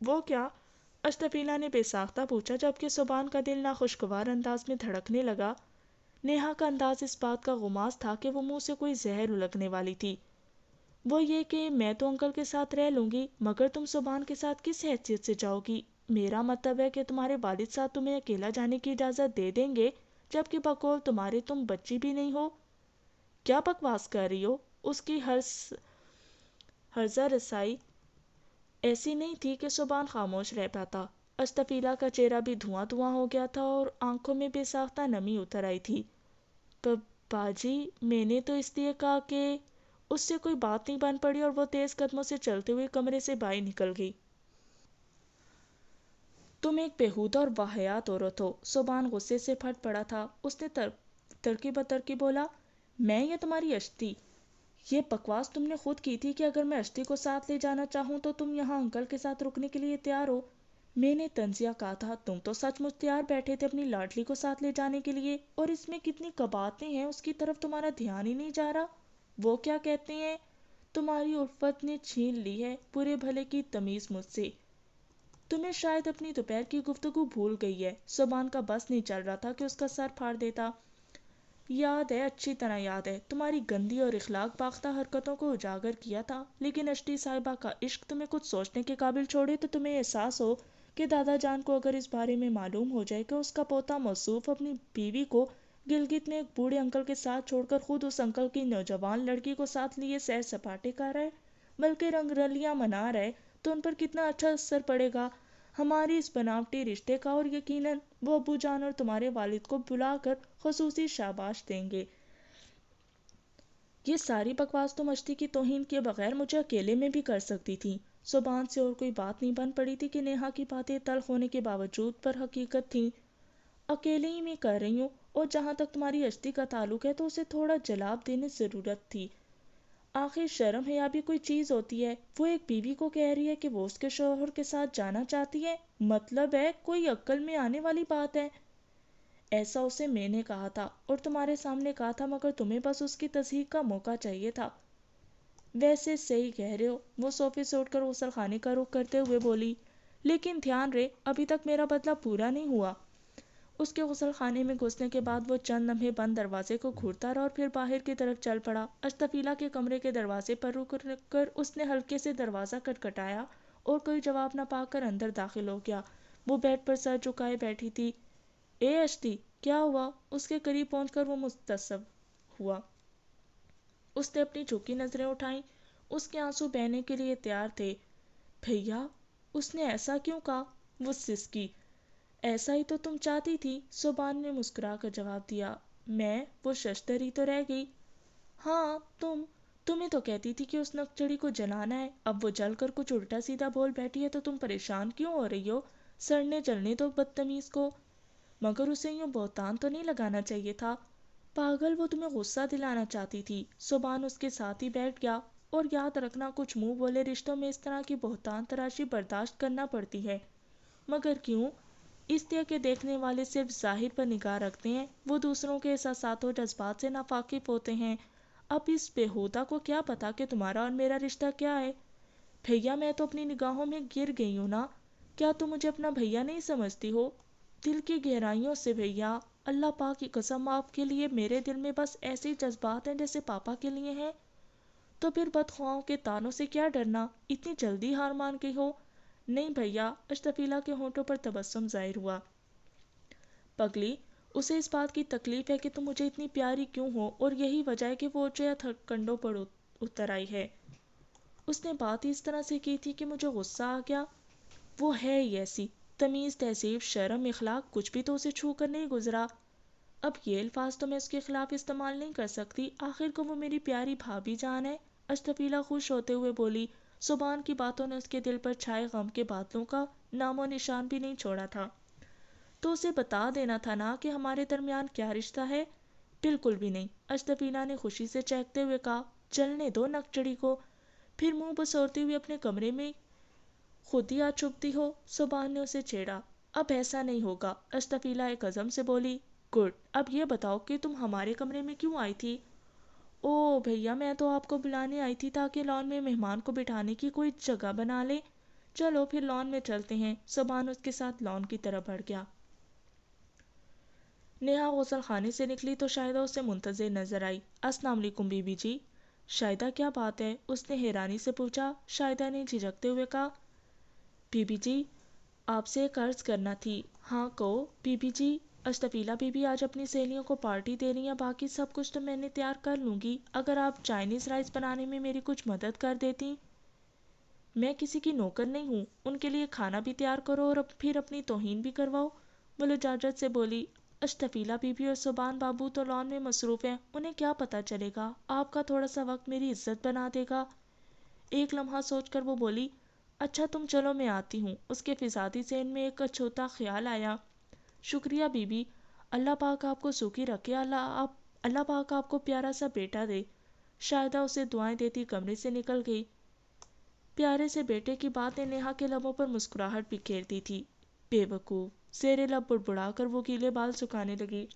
وہ کیا؟ اشتفیلا نے بے ساختہ پوچھا، جبکہ صبان کا دل ناخوشگوار انداز میں دھڑکنے لگا۔ نیہا کا انداز اس بات کا غماز تھا کہ وہ منہ سے کوئی زہر اگلنے والی تھی۔ وہ یہ کہ میں تو انکل کے ساتھ رہ لوں گی، مگر تم صبان کے ساتھ کس حیثیت سے جاؤ گی؟ میرا مطلب ہے کہ تمہارے والد صاحب تمہیں اکیلا جانے کی اجازت دے دیں گے، جبکہ بقول تمہارے تم بچی بھی نہیں ہو۔ کیا بکواس کر رہی ہو؟ اس کی ہرزہ رسائی ایسی نہیں تھی کہ صبان خاموش رہ پاتا۔ اشتفیلا کا چہرہ بھی دھواں دھواں ہو گیا تھا اور آنکھوں میں بے ساختہ نمی اتر آئی تھی۔ باجی، میں نے تو اس لیے کہا کہ… اس سے کوئی بات نہیں بن پڑی اور وہ تیز قدموں سے چلتے ہوئے کمرے سے باہر نکل گئی۔ تم ایک بےہودہ اور واہیات عورت ہو، صبان غصے سے پھٹ پڑا تھا۔ اس نے ترکی بترکی بولا، میں یا تمہاری اشتی؟ یہ بکواس تم نے خود کی تھی کہ اگر میں اشتی کو ساتھ لے جانا چاہوں تو تم یہاں انکل کے ساتھ رکنے کے لیے تیار ہو۔ میں نے طنزیہ کہا تھا، تم تو سچ مچ تیار بیٹھے تھے اپنی لاڈلی کو ساتھ لے جانے کے لیے، اور اس میں کتنی قباحتیں ہیں، اس کی طرف تمہارا دھیان ہی نہیں جا رہا۔ وہ کیا کہتے ہیں، تمہاری الفت نے چھین لی ہے برے بھلے کی تمیز مجھ سے۔ تمہیں شاید اپنی دوپہر کی گفتگو بھول گئی ہے۔ صبان کا بس نہیں چل رہا تھا کہ اس کا سر پھاڑ دیتا۔ یاد ہے، اچھی طرح یاد ہے، تمہاری گندی اور اخلاق باختہ حرکتوں کو اجاگر کیا تھا، لیکن اشٹی صاحبہ کا عشق تمہیں کچھ سوچنے کے قابل چھوڑے تو تمہیں احساس ہو کہ دادا جان کو اگر اس بارے میں معلوم ہو جائے کہ اس کا پوتا موصوف اپنی بیوی کو گلگت میں ایک بوڑھے انکل کے ساتھ چھوڑ کر خود اس انکل کی نوجوان لڑکی کو ساتھ لیے سیر سپاٹے کر رہا ہے، بلکہ رنگ رلیاں منا رہا ہے، تو ان پر کتنا اچھا اثر پڑے گا ہماری اس بناوٹی رشتے کا، اور یقیناً وہ ابو جان اور تمہارے والد کو بلا کر خصوصی شاباش دیں گے۔ یہ ساری بکواس تم اشتی کی توہین کیے بغیر مجھے اکیلے میں بھی کر سکتی تھی۔ زبان سے اور کوئی بات نہیں بن پڑی تھی کہ نیہا کی باتیں تلخ ہونے کے باوجود پر حقیقت تھیں۔ اکیلے ہی میں کر رہی ہوں، اور جہاں تک تمہاری اشتی کا تعلق ہے تو اسے تھوڑا جلاب دینے ضرورت تھی۔ آخر شرم حیا بھی کوئی چیز ہوتی ہے، وہ ایک بیوی کو کہہ رہی ہے کہ وہ اس کے شوہر کے ساتھ جانا چاہتی ہے، مطلب ہے کوئی عقل میں آنے والی بات ہے؟ ایسا اسے میں نے کہا تھا اور تمہارے سامنے کہا تھا، مگر تمہیں بس اس کی تصحیح کا موقع چاہیے تھا۔ ویسے صحیح کہہ رہے ہو، وہ صوفے سے اٹھ کر غسل خانے کا رخ کرتے ہوئے بولی، لیکن دھیان رہے ابھی تک میرا بدلہ پورا نہیں ہوا۔ اس کے غسل خانے میں گھسنے کے بعد وہ چند لمحے بند دروازے کو گھورتا رہا اور پھر باہر کی طرف چل پڑا۔ اشتفیلا کے کمرے کے دروازے پر رک کر اس نے ہلکے سے دروازہ کٹکھٹایا اور کوئی جواب نہ پا کر اندر داخل ہو گیا۔ وہ بیڈ پر سر جھکائے بیٹھی تھی۔ اے اشتی، کیا ہوا؟ اس کے قریب پہنچ کر وہ مستعصب ہوا۔ اس نے اپنی جھکی نظریں اٹھائیں، اس کے آنسو بہنے کے لیے تیار تھے۔ بھیا، اس نے ایسا کیوں کہا؟ وہ سسکی۔ ایسا ہی تو تم چاہتی تھی، صبان نے مسکرا کر جواب دیا۔ میں؟ وہ ششدر ہی تو رہ گئی۔ ہاں تمہیں تو کہتی تھی کہ اس نکچڑی کو جلانا ہے، اب وہ جل کر کچھ الٹا سیدھا بول بیٹھی ہے تو تم پریشان کیوں ہو رہی ہو؟ سڑنے جلنے دو بدتمیز کو۔ مگر اسے یوں بہتان تو نہیں لگانا چاہیے تھا۔ پاگل، وہ تمہیں غصہ دلانا چاہتی تھی۔ صبان اس کے ساتھ ہی بیٹھ گیا۔ اور یاد رکھنا، کچھ منہ بولے رشتوں میں اس طرح کی بہتان تراشی برداشت کرنا پڑتی ہے۔ مگر کیوں؟ اس لیے کہ دیکھنے والے صرف ظاہر پر نگاہ رکھتے ہیں، وہ دوسروں کے احساسات و جذبات سے ناواقف ہوتے ہیں۔ اب اس بےہودہ کو کیا پتا کہ تمہارا اور میرا رشتہ کیا ہے؟ بھیا، میں تو اپنی نگاہوں میں گر گئی ہوں نا، کیا تم مجھے اپنا بھیا نہیں سمجھتی ہو؟ دل کی گہرائیوں سے بھیا، اللہ پاک کی قسم، آپ کے لیے میرے دل میں بس ایسے جذبات ہیں جیسے پاپا کے لیے ہیں۔ تو پھر بدخواہوں کے طعنوں سے کیا ڈرنا؟ اتنی جلدی ہار مان گئی ہو؟ نہیں بھیا، اشتفیلا کے ہونٹوں پر تبسم ظاہر ہوا۔ پگلی، اسے اس بات کی تکلیف ہے کہ تم مجھے اتنی پیاری کیوں ہو، اور یہی وجہ ہے کہ وہ اونچے کنڈوں پر اتر آئی ہے۔ اس نے بات ہی اس طرح سے کی تھی کہ مجھے غصہ آ گیا۔ وہ ہے ہی ایسی، تمیز تہذیب شرم اخلاق کچھ بھی تو اسے چھو کر نہیں گزرا۔ اب یہ الفاظ تو میں اس کے خلاف استعمال نہیں کر سکتی، آخر کو وہ میری پیاری بھابھی جان ہے۔ اشتفیلا خوش ہوتے ہوئے بولی۔ صبان کی باتوں نے اس کے دل پر چھائے غم کے بادلوں کا نام و نشان بھی نہیں چھوڑا تھا۔ تو اسے بتا دینا تھا نا کہ ہمارے درمیان کیا رشتہ ہے۔ بالکل بھی نہیں، اشتفیلا نے خوشی سے چہکتے ہوئے کہا۔ چلنے دو نکچڑی کو، پھر منہ بسورتی ہوئی اپنے کمرے میں خود ہی آ چھپتی ہو، صبان نے اسے چھیڑا۔ اب ایسا نہیں ہوگا، اشتفیلا ایک عزم سے بولی۔ گڈ، اب یہ بتاؤ کہ تم ہمارے کمرے میں کیوں آئی تھی؟ او بھیا، میں تو آپ کو بلانے آئی تھی تاکہ لان میں مہمان کو بٹھانے کی کوئی جگہ بنا لے۔ چلو پھر لان میں چلتے ہیں۔ صبان اس کے ساتھ لان کی طرف بڑھ گیا۔ نیہا غسل خانے سے نکلی تو شاہدہ اسے منتظر نظر آئی۔ السلام علیکم بی بی جی۔ شاہدہ، کیا بات ہے؟ اس نے حیرانی سے پوچھا۔ شاہدہ نے جھجکتے ہوئے کہا، بی بی جی، آپ سے ایک عرض کرنا تھی۔ ہاں کہو بی بی جی۔ اشتفیلا بی بی آج اپنی سہیلیوں کو پارٹی دے رہی ہیں، باقی سب کچھ تو میں نے تیار کر لوں گی، اگر آپ چائنیز رائس بنانے میں میری کچھ مدد کر دیتی۔ میں کسی کی نوکر نہیں ہوں، ان کے لیے کھانا بھی تیار کرو اور پھر اپنی توہین بھی کرواؤ، وہ لجاجت سے بولی۔ اشتفیلا بی بی اور صبان بابو تو لان میں مصروف ہیں، انہیں کیا پتہ چلے گا، آپ کا تھوڑا سا وقت میری عزت بنا دے گا۔ ایک لمحہ سوچ کر وہ بولی، اچھا تم چلو میں آتی ہوں۔ اس کے فسادی ذہن میں ایک اچھوتا خیال آیا۔ شکریہ بی بی، اللہ پاک آپ کو سکھی رکھے، اللہ پاک آپ کو پیارا سا بیٹا دے۔ شاہدہ اسے دعائیں دیتی کمرے سے نکل گئی۔ پیارے سے بیٹے کی باتیں نیہا کے لبوں پر مسکراہٹ بکھیرتی تھی۔ بے وقوف، زیر لب بڑبڑا کر وہ گیلے بال سکھانے لگی۔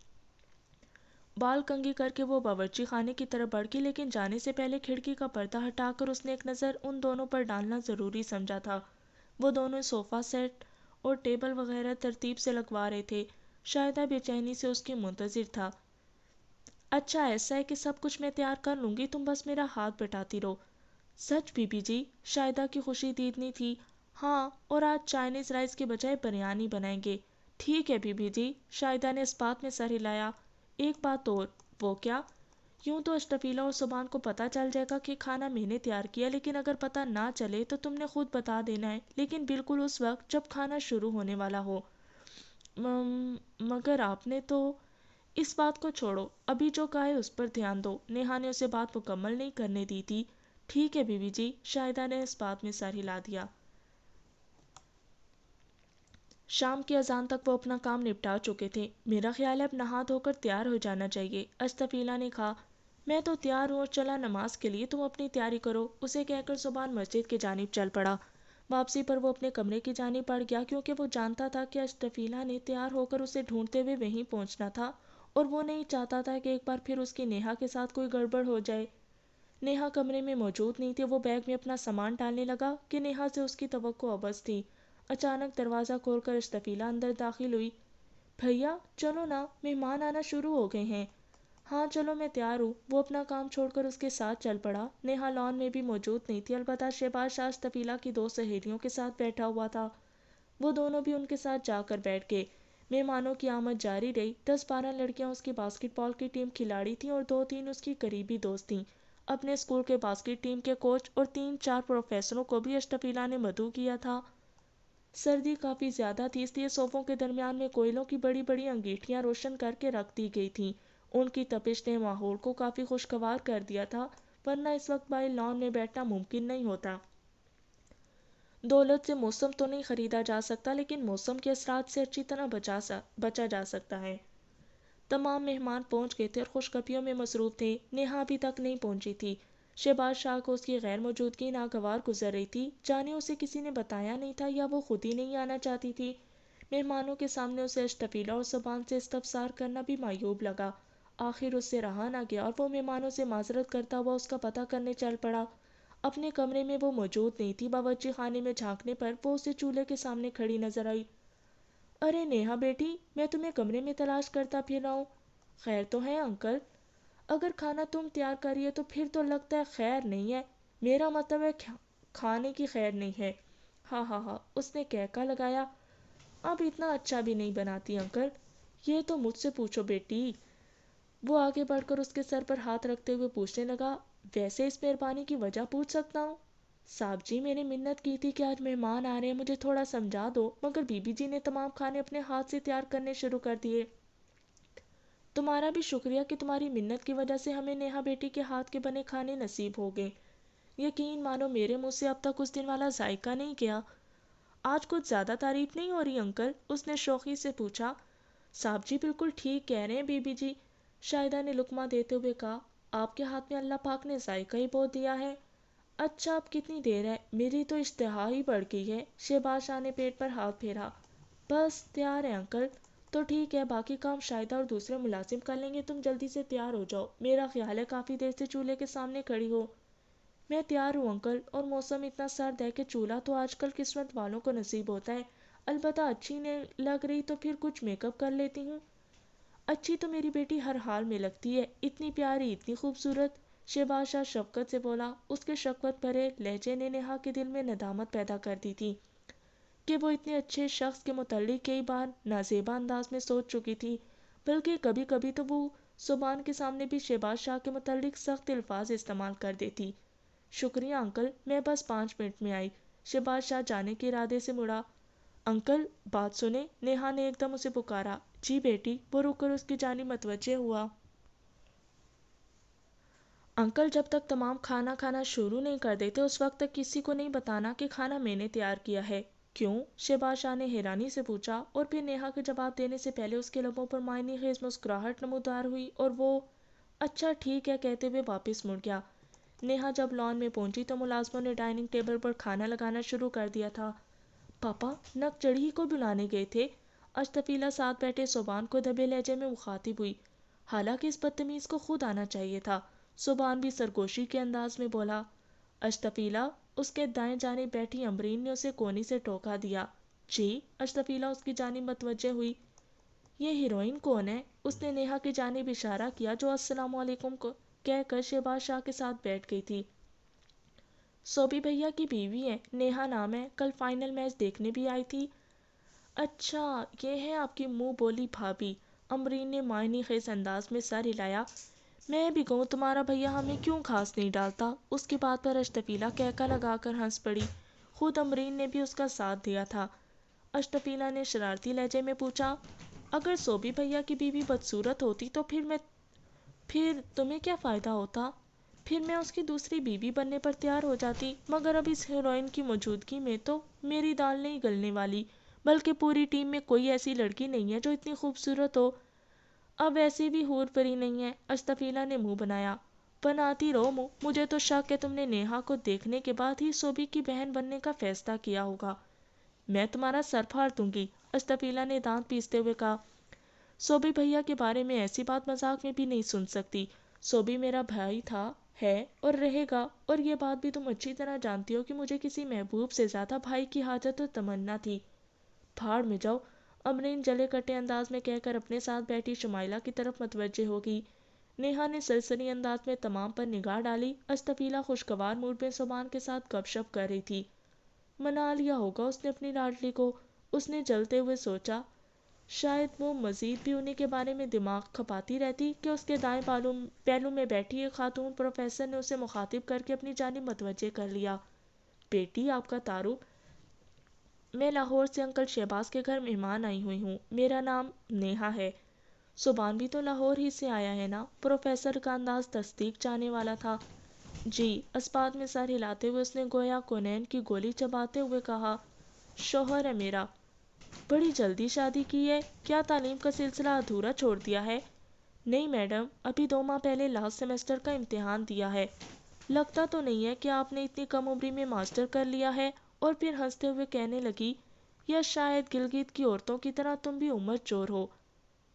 بال کنگھی کر کے وہ باورچی خانے کی طرف بڑھ گئی، لیکن جانے سے پہلے کھڑکی کا پردہ ہٹا کر اس نے ایک نظر ان دونوں پر ڈالنا ضروری سمجھا تھا۔ وہ دونوں صوفہ سیٹ اور ٹیبل وغیرہ ترتیب سے لگوا رہے تھے۔ شاہدہ بے چینی سے اس کی منتظر تھا۔ اچھا ایسا ہے کہ سب کچھ میں تیار کر لوں گی، تم بس میرا ہاتھ بٹاتی رہو۔ سچ بی بی جی؟ شاہدہ کی خوشی دیدنی تھی۔ ہاں، اور آج چائنیز رائس کے بجائے بریانی بنائیں گے۔ ٹھیک ہے بی بی جی، شاہدہ نے اس بات میں سر ہلایا۔ ایک بات اور۔ وہ کیا؟ یوں تو اشرفیلا اور صبان کو پتہ چل جائے گا کہ کھانا میں نے تیار کیا، لیکن اگر پتہ نہ چلے تو تم نے خود بتا دینا ہے، لیکن بالکل اس وقت جب کھانا شروع ہونے والا ہو۔ مگر آپ نے تو… اس بات کو چھوڑو، ابھی جو کہا ہے اس پر دھیان دو۔ نیہا نے اسے بات مکمل نہیں کرنے دی تھی۔ ٹھیک ہے بی بی جی، شاہدہ نے اس بات میں سر ہلا دیا۔ شام کی اذان تک وہ اپنا کام نپٹا چکے تھے۔ میرا خیال ہے اب نہا دھو کر تیار ہو جانا چاہیے، استفیلا نے کہا۔ میں تو تیار ہوں اور چلا نماز کے لیے، تم اپنی تیاری کرو، اسے کہہ کر صبان مسجد کی جانب چل پڑا۔ واپسی پر وہ اپنے کمرے کی جانب بڑھ گیا، کیونکہ وہ جانتا تھا کہ استفیلا نے تیار ہو کر اسے ڈھونڈتے ہوئے وہیں پہنچنا تھا، اور وہ نہیں چاہتا تھا کہ ایک بار پھر اس کی نیہا کے ساتھ کوئی گڑبڑ ہو جائے۔ نیہا کمرے میں موجود نہیں تھی۔ وہ بیگ میں اپنا سامان ڈالنے لگا کہ نیہا سے اس کی توقع عبث تھی۔ اچانک دروازہ کھول کر استفیلا اندر داخل ہوئی۔ بھیا چلو نا، مہمان آنا شروع ہو گئے ہیں۔ ہاں چلو، میں تیار ہوں۔ وہ اپنا کام چھوڑ کر اس کے ساتھ چل پڑا۔ نیہا لان میں بھی موجود نہیں تھی، البتہ شہباز شاہ استفیلا کی دو سہیلیوں کے ساتھ بیٹھا ہوا تھا۔ وہ دونوں بھی ان کے ساتھ جا کر بیٹھ گئے۔ مہمانوں کی آمد جاری رہی۔ 10-12 لڑکیاں اس کی باسکٹ بال کی ٹیم کھلاڑی تھیں اور 2-3 اس کی قریبی دوست تھیں۔ اپنے اسکول کے باسکٹ ٹیم کے کوچ اور 3-4 پروفیسروں کو بھی اشرفیلا نے مدعو کیا تھا۔ سردی کافی زیادہ تھی، اس لیے صوفوں کے درمیان میں کوئلوں کی بڑی بڑی انگیٹھیاں روشن کر کے رکھ دی گئی تھیں۔ ان کی تپش نے ماحول کو کافی خوشگوار کر دیا تھا، ورنہ اس وقت باہر لان میں بیٹھنا ممکن نہیں ہوتا۔ دولت سے موسم تو نہیں خریدا جا سکتا، لیکن موسم کے اثرات سے اچھی طرح بچا جا سکتا ہے۔ تمام مہمان پہنچ گئے تھے اور خوشخبریوں میں مصروف تھے۔ نیہا ابھی تک نہیں پہنچی تھی۔ شہباز شاہ کو اس کی غیر موجودگی ناگوار گزر رہی تھی، جانے اسے کسی نے بتایا نہیں تھا یا وہ خود ہی نہیں آنا چاہتی تھی۔ مہمانوں کے سامنے اسے اشرفیلا اور صبان سے استفسار کرنا بھی معیوب لگا۔ آخر اس سے رہا نہ گیا اور وہ مہمانوں سے معذرت کرتا ہوا اس کا پتہ کرنے چل پڑا۔ اپنے کمرے میں وہ موجود نہیں تھی۔ باورچی خانے میں جھانکنے پر وہ اسے چولہے کے سامنے کھڑی نظر آئی۔ ارے نیہا بیٹی، میں تمہیں کمرے میں تلاش کرتا پھر رہا ہوں۔ خیر تو ہے انکل؟ اگر کھانا تم تیار کریے تو پھر تو لگتا ہے خیر نہیں ہے۔ میرا مطلب ہے کھانے کی خیر نہیں ہے۔ ہاں ہاں ہاں، اس نے کہکا لگایا۔ اب اتنا اچھا بھی نہیں بناتی انکل۔ یہ تو مجھ سے پوچھو بیٹی۔ وہ آگے بڑھ کر اس کے سر پر ہاتھ رکھتے ہوئے پوچھنے لگا۔ ویسے اس مہربانی کی وجہ پوچھ سکتا ہوں؟ صاحب جی، میں نے منت کی تھی کہ آج مہمان آ رہے ہیں، مجھے تھوڑا سمجھا دو، مگر بی بی جی نے تمام کھانے اپنے ہاتھ سے تیار کرنے شروع کر دیے۔ تمہارا بھی شکریہ کہ تمہاری منت کی وجہ سے ہمیں نیہا بیٹی کے ہاتھ کے بنے کھانے نصیب ہو گئے۔ یقین مانو میرے منہ سے اب تک اس دن والا ذائقہ نہیں گیا۔ آج کچھ زیادہ تعریف نہیں ہو رہی انکل؟ اس نے شوخی سے پوچھا۔ صاحب جی بالکل ٹھیک کہہ رہے ہیں بی بی جی، شاہدہ نے لقمہ دیتے ہوئے کہا۔ آپ کے ہاتھ میں اللہ پاک نے ذائقہ ہی بہت دیا ہے۔ اچھا اب کتنی دیر ہے؟ میری تو اشتہا ہی بڑھ گئی ہے۔ شہباز شاہ نے پیٹ پر ہاتھ پھیرا۔ بس تیار ہے انکل۔ تو ٹھیک ہے، باقی کام شاہدہ اور دوسرے ملازم کر لیں گے، تم جلدی سے تیار ہو جاؤ، میرا خیال ہے کافی دیر سے چولہے کے سامنے کھڑی ہو۔ میں تیار ہوں انکل، اور موسم اتنا سرد ہے کہ چولہا تو آج کل قسمت والوں کو نصیب ہوتا ہے، البتہ اچھی نہیں لگ رہی تو پھر کچھ میک اپ کر لیتی ہوں۔ اچھی تو میری بیٹی ہر حال میں لگتی ہے، اتنی پیاری، اتنی خوبصورت۔ شہباز شاہ شفقت سے بولا۔ اس کے شفقت بھرے لہجے نے نیہا کے دل میں ندامت پیدا کر دی تھی کہ وہ اتنے اچھے شخص کے متعلق کئی بار نازیبا انداز میں سوچ چکی تھی، بلکہ کبھی کبھی تو وہ صبان کے سامنے بھی شہباز شاہ کے متعلق سخت الفاظ استعمال کر دیتی۔ شکریہ انکل، میں بس 5 منٹ میں آئی۔ شہباز شاہ جانے کے ارادے سے مڑا۔ انکل بات سنیں، نیہا نے ایک دم اسے پکارا۔ جی بیٹی، وہ رک کر اس کی جانب متوجہ ہوا۔ انکل جب تک تمام کھانا کھانا شروع نہیں کر دیتے اس وقت تک کسی کو نہیں بتانا کہ کھانا میں نے تیار کیا ہے۔ کیوں؟ شہباز شاہ نے حیرانی سے پوچھا، اور پھر نیہا کے جواب دینے سے پہلے اس کے لبوں پر معنی خیز مسکراہٹ نمودار ہوئی اور وہ اچھا ٹھیک ہے کہتے ہوئے واپس مڑ گیا۔ نیہا جب لان میں پہنچی تو ملازموں نے ڈائننگ ٹیبل پر کھانا لگانا شروع کر دیا تھا۔ پاپا نک چڑھی کو بلانے گئے تھے؟ اشتفیلا ساتھ بیٹھے صبان کو دبے لہجے میں مخاطب ہوئی، حالانکہ اس بدتمیز کو خود آنا چاہیے تھا۔ صبان بھی سرگوشی کے انداز میں بولا۔ اشتفیلا، اس کے دائیں جانب بیٹھی امبرین نے اسے کونی سے ٹوکا دیا۔ جی؟ اشتفیلا اس کی جانب متوجہ ہوئی۔ یہ ہیروئن کون ہے؟ اس نے نیہا کی جانب اشارہ کیا جو السلام علیکم کو کہہ کر شہباز شاہ کے ساتھ بیٹھ گئی تھی۔ صوبی بھیا کی بیوی ہے، نیہا نام ہے، کل فائنل میچ دیکھنے بھی آئی تھی۔ اچھا، یہ ہے آپ کی منہ بولی بھابھی۔ امرین نے معنی خیز انداز میں سر ہلایا۔ میں بھی کہوں تمہارا بھیا ہمیں کیوں گھاس نہیں ڈالتا؟ اس کی بات پر اشتفیلہ کہکا لگا کر ہنس پڑی۔ خود امرین نے بھی اس کا ساتھ دیا تھا۔ اشتفیلہ نے شرارتی لہجے میں پوچھا، اگر صوبی بھیا کی بیوی بدصورت ہوتی تو پھر تمہیں کیا فائدہ ہوتا؟ پھر میں اس کی دوسری بیوی بننے پر تیار ہو جاتی، مگر اب اس ہیروئن کی موجودگی میں تو میری دال نہیں گلنے والی، بلکہ پوری ٹیم میں کوئی ایسی لڑکی نہیں ہے جو اتنی خوبصورت ہو۔ اب ایسی بھی حور پری نہیں ہے۔ اشتفیلہ نے منہ بنایا۔ بناتی رہو منہ، مجھے تو شک ہے تم نے نیہا کو دیکھنے کے بعد ہی صوبی کی بہن بننے کا فیصلہ کیا ہوگا۔ میں تمہارا سر پھاڑ دوں گی، اشتفیلہ نے دانت پیستے ہوئے کہا۔ صوبی بھیا کے بارے میں ایسی بات مذاق میں بھی نہیں سن سکتی۔ صوبی میرا بھائی تھا، ہے اور رہے گا، اور یہ بات بھی تم اچھی طرح جانتی ہو کہ مجھے کسی محبوب سے زیادہ بھائی کی حاجت اور تمنا تھی۔ پھاڑ میں جاؤ، امرین جلے کٹے انداز میں کہہ کر اپنے ساتھ بیٹھی شمائلہ کی طرف متوجہ ہوگی۔ نیہا نے سرسری انداز میں تمام پر نگاہ ڈالی۔ اشتفیلہ خوشگوار موڈ میں سبحان کے ساتھ گپ شپ کر رہی تھی۔ منا لیا ہوگا اس نے اپنی لاڈلی کو، اس نے جلتے ہوئے سوچا۔ شاید وہ مزید بھی انہیں کے بارے میں دماغ کھپاتی رہتی کہ اس کے دائیں پہلو میں بیٹھی ایک خاتون پروفیسر نے اسے مخاطب کر کے اپنی جانب متوجہ کر لیا۔ بیٹی، آپ کا تعارف؟ میں لاہور سے انکل شہباز کے گھر مہمان آئی ہوئی ہوں، میرا نام نیہا ہے۔ سبحان بھی تو لاہور ہی سے آیا ہے نا؟ پروفیسر کا انداز تصدیق چاہنے والا تھا۔ جی، اسبات میں سر ہلاتے ہوئے اس نے گویا کونین کی گولی چباتے ہوئے کہا۔ شوہر ہے میرا۔ بڑی جلدی شادی کی ہے، کیا تعلیم کا سلسلہ ادھورا چھوڑ دیا ہے؟ نہیں میڈم، ابھی 2 ماہ پہلے لاسٹ سیمسٹر کا امتحان دیا ہے۔ لگتا تو نہیں ہے کہ آپ نے اتنی کم عمری میں ماسٹر کر لیا ہے؟ اور پھر ہنستے ہوئے کہنے لگی، یا شاید گلگت کی عورتوں کی طرح تم بھی عمر چور ہو؟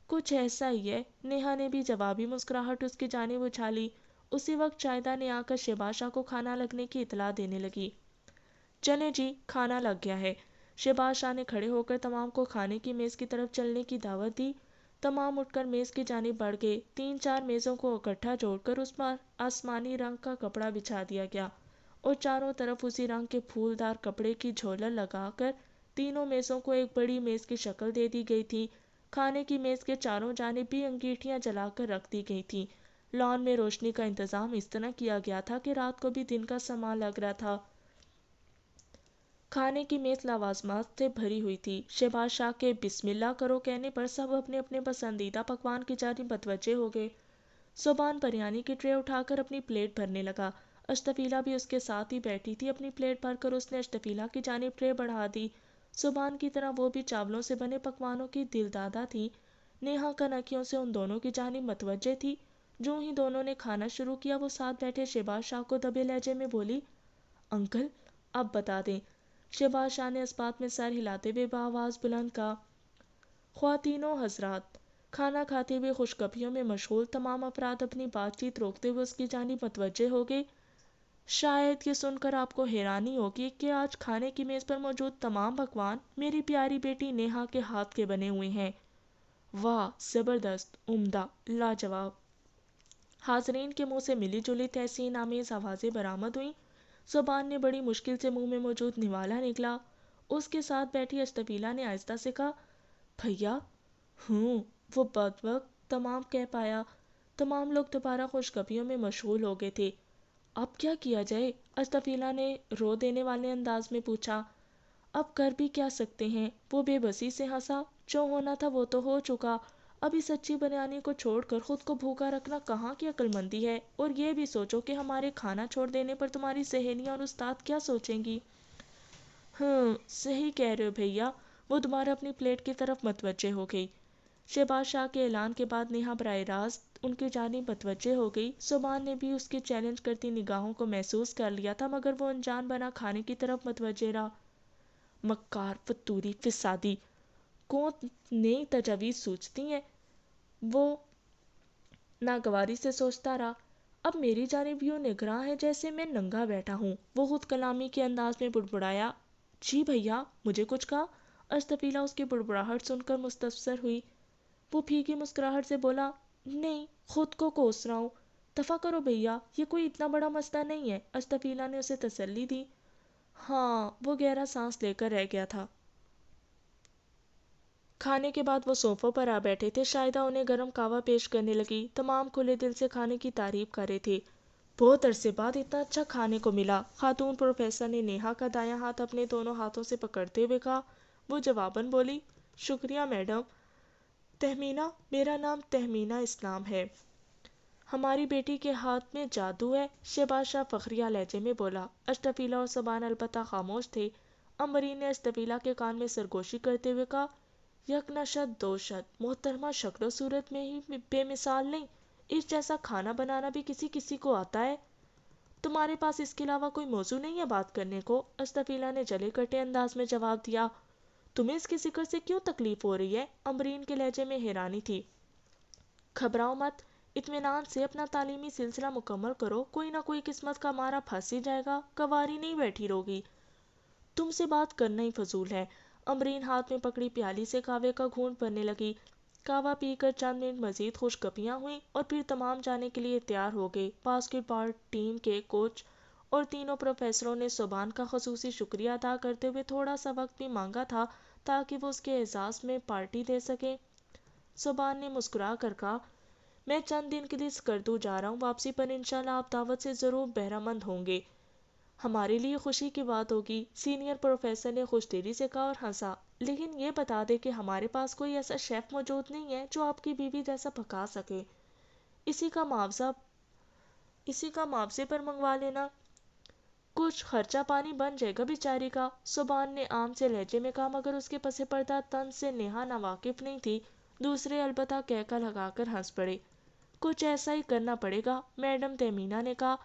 کچھ ایسا ہی ہے، نیہا نے بھی جوابی مسکراہٹ اس کی جانب اچھالی۔ اسی وقت شاہدہ نے آ کر شہباز شاہ کو کھانا لگنے کی اطلاع دینے لگی۔ چلیں جی، کھانا لگ گیا ہے۔ شہباز شاہ نے کھڑے ہو کر تمام کو کھانے کی میز کی طرف چلنے کی دعوت دی۔ تمام اٹھ کر میز کی جانب بڑھ گئے۔ 3-4 میزوں کو اکٹھا جوڑ کر اس پر آسمانی رنگ کا کپڑا بچھا دیا گیا اور چاروں طرف اسی رنگ کے پھولدار کپڑے کی جھولر لگا کر تینوں میزوں کو ایک بڑی میز کی شکل دے دی گئی تھی۔ کھانے کی میز کے چاروں جانب بھی انگیٹھیاں جلا کر رکھ دی گئی تھیں۔ لان میں روشنی کا انتظام اس طرح کیا گیا تھا کہ رات کو بھی دن کا سماں لگ رہا تھا۔ کھانے کی میز لوازمات سے بھری ہوئی تھی۔ شہباز شاہ کے بسم اللہ کرو کہنے پر سب اپنے اپنے پسندیدہ پکوان کی جانب متوجہ ہو گئے۔ سبحان بریانی کی ٹرے اٹھا کر اپنی پلیٹ بھرنے لگا۔ اشتفیلہ بھی اس کے ساتھ ہی بیٹھی تھی۔ اپنی پلیٹ بھر کر اس نے اشتفیلہ کی جانب ٹرے بڑھا دی۔ سبحان کی طرح وہ بھی چاولوں سے بنے پکوانوں کی دلدادہ تھی۔ نیہا کنکھیوں سے ان دونوں کی جانب متوجہ تھی۔ جو ہی دونوں نے کھانا شروع کیا وہ ساتھ بیٹھے شہباز شاہ کو دبے لہجے میں بولی، انکل اب بتا دیں۔ شہباز شاہ نے اسبات میں سر ہلاتے ہوئے بآواز بلند کہا، خواتین و حضرات، کھانا کھاتے ہوئے خوشگپیوں میں مشغول تمام افراد اپنی بات چیت روکتے ہوئے اس کی جانب متوجہ ہو گئے۔ شاید یہ سن کر آپ کو حیرانی ہوگی کہ آج کھانے کی میز پر موجود تمام پکوان میری پیاری بیٹی نیہا کے ہاتھ کے بنے ہوئے ہیں۔ واہ، زبردست، عمدہ، لاجواب۔ حاضرین کے منہ سے ملی جلی تحسین آمیز آوازیں برآمد ہوئیں۔ سبحان نے بڑی مشکل سے منہ میں موجود نوالا نکلا۔ اس کے ساتھ بیٹھی اشتفیلہ نے آہستہ سے کہا، بھیا؟ وہ بدبخت تمام کہہ پایا۔ تمام لوگ دوبارہ خوشگپیوں میں مشغول ہو گئے تھے۔ اب کیا کیا جائے؟ اشتفیلہ نے رو دینے والے انداز میں پوچھا۔ اب کر بھی کیا سکتے ہیں؟ وہ بے بسی سے ہنسا۔ جو ہونا تھا وہ تو ہو چکا۔ اب اس اچھی بریانی کو چھوڑ کر خود کو بھوکا رکھنا کہاں کی عقل مندی ہے؟ اور یہ بھی سوچو کہ ہمارے کھانا چھوڑ دینے پر تمہاری سہیلیاں اور استاد کیا سوچیں گی؟ صحیح کہہ رہے ہو بھیا۔ وہ دوبارہ اپنی پلیٹ کی طرف متوجہ ہو گئی۔ شہباز شاہ کے اعلان کے بعد نیہا براہ راست ان کی جانب متوجہ ہو گئی۔ سبحان نے بھی اس کی چیلنج کرتی نگاہوں کو محسوس کر لیا تھا، مگر وہ انجان بنا کھانے کی طرف متوجہ رہا۔ مکار، فتوری، فسادی، کون نئی تجاویز سوچتی ہیں؟ وہ ناگواری سے سوچتا رہا۔ اب میری جانب یوں نگراں ہے جیسے میں ننگا بیٹھا ہوں۔ وہ خود کلامی کے انداز میں بڑبڑایا۔ جی بھیا، مجھے کچھ کہا؟ اشتفیلہ اس کی بڑبڑاہٹ سن کر مستفسر ہوئی۔ وہ پھیکی مسکراہٹ سے بولا، نہیں، خود کو کوس رہا ہوں۔ دفع کرو بھیا، یہ کوئی اتنا بڑا مسئلہ نہیں ہے، استفیلا نے اسے تسلی دی۔ ہاں، وہ گہرا سانس لے کر رہ گیا تھا۔ کھانے کے بعد وہ صوفوں پر آ بیٹھے تھے۔ شاہدہ انہیں گرم قہوہ پیش کرنے لگی۔ تمام کھلے دل سے کھانے کی تعریف کر رہے تھے۔ بہت عرصے بعد اتنا اچھا کھانے کو ملا۔ خاتون پروفیسر نے نیہا کا دایاں ہاتھ اپنے دونوں ہاتھوں سے پکڑتے ہوئے کہا۔ وہ جواباً بولی، شکریہ میڈم۔ تہمینہ، میرا نام تہمینہ اسلام ہے۔ ہماری بیٹی کے ہاتھ میں جادو ہے، شہباز شاہ فخریہ لہجے میں بولا۔ اشرفیلا اور سبحان البتہ خاموش تھے۔ امبرین نے اشرفیلا کے کان میں سرگوشی کرتے ہوئے کہا، یک نشد دو شد، محترمہ شکل و صورت میں ہی بے مثال نہیں، اس جیسا کھانا بنانا بھی کسی کسی کو آتا ہے۔ تمہارے پاس اس کے علاوہ کوئی موضوع نہیں ہے بات کرنے کو؟ اشرفیلا نے جلے کٹے انداز میں جواب دیا۔ تمہیں اس کے ذکر سے کیوں تکلیف ہو رہی ہے؟ امبرین کے لہجے میں حیرانی تھی۔ گھبراؤ مت، اطمینان سے اپنا تعلیمی سلسلہ مکمل کرو، کوئی نہ کوئی قسمت کا مارا پھنس ہی جائے گا، کواری نہیں بیٹھی رہوگی۔ تم سے بات کرنا ہی فضول ہے۔ امبرین ہاتھ میں پکڑی پیالی سے قہوے کا گھونٹ بھرنے لگی۔ قہوہ پی کر چند منٹ مزید خوش گپیاں ہوئیں اور پھر تمام جانے کے لیے تیار ہو گئے۔ باسکٹ بال ٹیم کے کوچ اور تینوں پروفیسروں نے صبحان کا خصوصی شکریہ ادا کرتے ہوئے تھوڑا سا وقت بھی مانگا تھا تاکہ وہ اس کے اعزاز میں پارٹی دے سکیں۔ صبحان نے مسکرا کر کہا، میں چند دن کے لیے اسکردو جا رہا ہوں، واپسی پر انشاءاللہ آپ دعوت سے ضرور بہرہ مند ہوں گے۔ ہمارے لیے خوشی کی بات ہوگی، سینئر پروفیسر نے خوش دلی سے کہا اور ہنسا، لیکن یہ بتا دے کہ ہمارے پاس کوئی ایسا شیف موجود نہیں ہے جو آپ کی بیوی جیسا پکا سکے۔ اسی کا معاوضے پر منگوا لینا، کچھ خرچہ پانی بن جائے گا بیچاری کا۔ صبحان نے عام سے لہجے میں کہا، مگر اس کے پس پردہ طنز سے نیہا ناواقف نہیں تھی۔ دوسرے البتہ کہکا لگا کر ہنس پڑے۔ کچھ ایسا ہی کرنا پڑے گا، میڈم تہمینہ نے کہا۔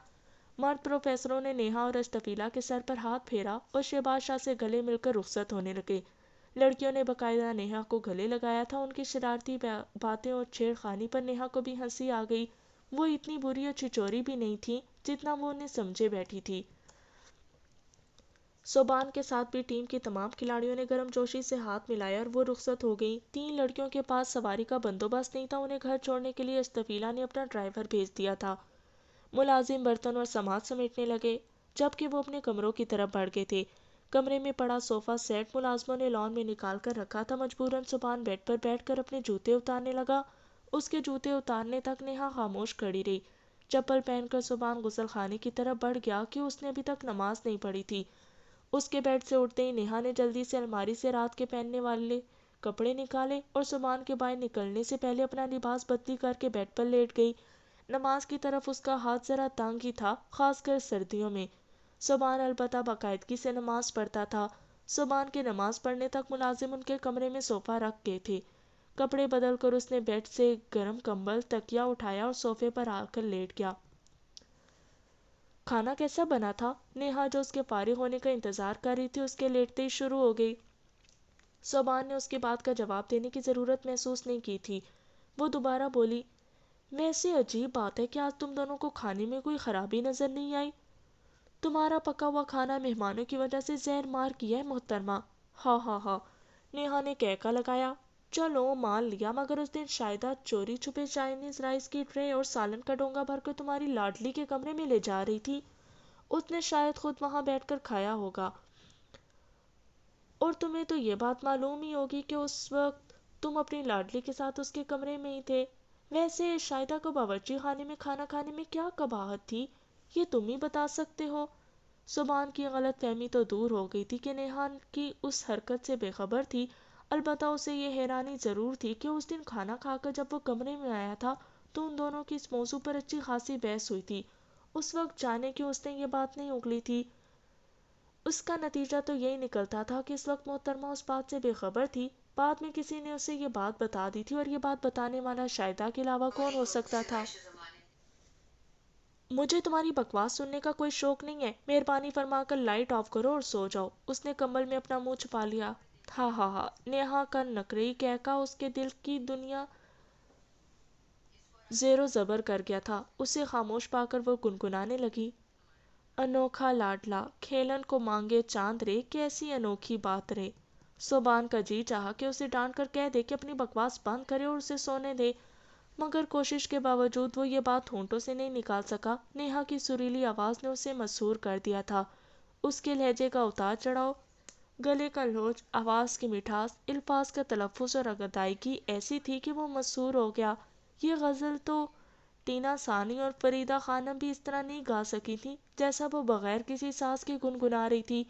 مرد پروفیسروں نے نیہا اور اشرفیلا کے سر پر ہاتھ پھیرا اور شہباز شاہ سے گلے مل کر رخصت ہونے لگے۔ لڑکیوں نے باقاعدہ نیہا کو گلے لگایا تھا۔ ان کی شرارتی باتیں اور چھیڑ خانی پر نیہا کو بھی ہنسی آ گئی۔ وہ اتنی بری اور چھچوری بھی نہیں تھی جتنا وہ انہیں سمجھے بیٹھی تھی۔ صبحان کے ساتھ بھی ٹیم کی تمام کھلاڑیوں نے گرم جوشی سے ہاتھ ملایا اور وہ رخصت ہو گئیں۔ تین لڑکیوں کے پاس سواری کا بندوبست نہیں تھا، انہیں گھر چھوڑنے کے لیے اشرفیلا نے اپنا ڈرائیور بھیج دیا تھا۔ ملازم برتن اور سامان سمیٹنے لگے جبکہ وہ اپنے کمروں کی طرف بڑھ گئے تھے۔ کمرے میں پڑا صوفہ سیٹ ملازموں نے لان میں نکال کر رکھا تھا۔ مجبوراً صبحان بیڈ پر بیٹھ کر اپنے جوتے اتارنے لگا۔ اس کے جوتے اتارنے تک نیہا خاموش کھڑی رہی۔ چپل پہن کر صبحان غسل خانے کی طرف بڑھ گیا کہ اس نے ابھی تک نماز نہیں پڑھی تھی۔ اس کے بیڈ سے اٹھتے ہی نیہا نے جلدی سے الماری سے رات کے پہننے والے کپڑے نکالے اور صبحان کے باہر نکلنے سے پہلے اپنا لباس بدلی کر کے بیڈ پر لیٹ گئی۔ نماز کی طرف اس کا ہاتھ ذرا تنگ ہی تھا، خاص کر سردیوں میں۔ صبحان البتہ باقاعدگی سے نماز پڑھتا تھا۔ صبحان کے نماز پڑھنے تک ملازم ان کے کمرے میں صوفہ رکھ گئے تھے۔ کپڑے بدل کر اس نے بیڈ سے گرم کمبل تکیا اٹھایا اور صوفے پر آ کر لیٹ گیا۔ کھانا کیسا بنا تھا؟ نیہا جو اس کے فارغ ہونے کا انتظار کر رہی تھی اس کے لیٹتے ہی شروع ہو گئی۔ صبحان نے اس کی بات کا جواب دینے کی ضرورت محسوس نہیں کی تھی۔ وہ دوبارہ بولی، ویسے عجیب بات ہے کہ آج تم دونوں کو کھانے میں کوئی خرابی نظر نہیں آئی۔ تمہارا پکا ہوا کھانا مہمانوں کی وجہ سے زہر مار کیا ہے محترمہ۔ ہاں ہاں ہاں، نیہا نے کہکا لگایا۔ چلو مان لیا، مگر اس دن شاہدہ چوری چھپے چائنیز رائس کی ٹرے اور سالن کا ڈونگا بھر کر تمہاری لاڈلی کے کمرے میں لے جا رہی تھی۔ اس نے شاید خود وہاں بیٹھ کر کھایا ہوگا، اور تمہیں تو یہ بات معلوم ہی ہوگی کہ اس وقت تم اپنی لاڈلی کے ساتھ اس کے کمرے میں ہی تھے۔ ویسے شاہدہ کو باورچی خانے میں کھانا کھانے میں کیا قباحت تھی، یہ تم ہی بتا سکتے ہو۔ صبحان کی غلط فہمی تو دور ہو گئی تھی کہ نیہا کی اس حرکت سے بے خبر تھی، البتہ اسے یہ حیرانی ضرور تھی کہ اس دن کھانا کھا کر جب وہ کمرے میں آیا تھا تو ان دونوں کی اس موضوع پر اچھی خاصی بحث ہوئی تھی۔ اس وقت جانے کہ اس نے یہ بات نہیں اگلی تھی۔ اس کا نتیجہ تو یہی نکلتا تھا کہ اس وقت محترمہ اس بات سے بے خبر تھی۔ بعد میں کسی نے اسے یہ بات بتا دی تھی، اور یہ بات بتانے والا شاہدہ کے علاوہ کون ہو سکتا تھا؟ مجھے تمہاری بکواس سننے کا کوئی شوق نہیں ہے، مہربانی فرما کر لائٹ آف کرو اور سو جاؤ۔ اس نے کمبل میں اپنا منہ چھپا لیا۔ ہاں ہاں ہاں، نیہا کا نکرئی کہکا اس کے دل کی دنیا زیر و زبر کر گیا تھا۔ اسے خاموش پا کر وہ گنگنانے لگی، انوکھا لاڈلا کھیلن کو مانگے چاند رے، کیسی انوکھی بات رے۔ صبان کا جی چاہا کہ اسے ڈانٹ کر کہہ دے کہ اپنی بکواس بند کرے اور اسے سونے دے، مگر کوشش کے باوجود وہ یہ بات ہونٹوں سے نہیں نکال سکا۔ نیہا کی سریلی آواز نے اسے مسحور کر دیا تھا۔ اس کے لہجے کا اتار چڑھاؤ، گلے کا لوچ، آواز کی مٹھاس، الفاظ کا تلفظ اور ادائیگی ایسی تھی کہ وہ مسحور ہو گیا۔ یہ غزل تو ٹینا ثانی اور فریدہ خانم بھی اس طرح نہیں گا سکی تھی جیسا وہ بغیر کسی ساز کے گنگنا رہی تھی۔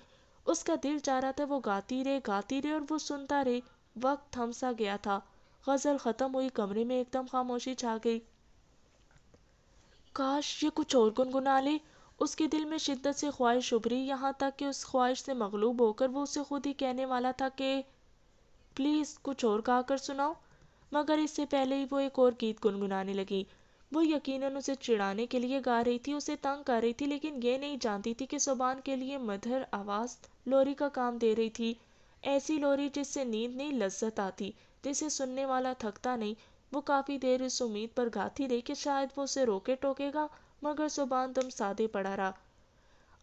اس کا دل چاہ رہا تھا وہ گاتی رہے اور وہ سنتا رہے۔ وقت تھم سا گیا تھا۔ غزل ختم ہوئی، کمرے میں ایک دم خاموشی چھا گئی۔ کاش یہ کچھ اور گنگنا لے۔ اس کے دل میں شدت سے خواہش ابھری، یہاں تک کہ اس خواہش سے مغلوب ہو کر وہ اسے خود ہی کہنے والا تھا کہ پلیز کچھ اور گا کر سناؤ، مگر اس سے پہلے ہی وہ ایک اور گیت گنگنانے لگی۔ وہ یقیناً اسے چڑھانے کے لیے گا رہی تھی، اسے تنگ کر رہی تھی، لیکن یہ نہیں جانتی تھی کہ صبان کے لیے مدھر آواز لوری کا کام دے رہی تھی۔ ایسی لوری جس سے نیند نہیں لذت آتی، جسے سننے والا تھکتا نہیں۔ وہ کافی دیر اس امید پر گاتی رہی کہ شاید وہ اسے روکے ٹوکے گا، مگر صبان دم سادے پڑا رہا۔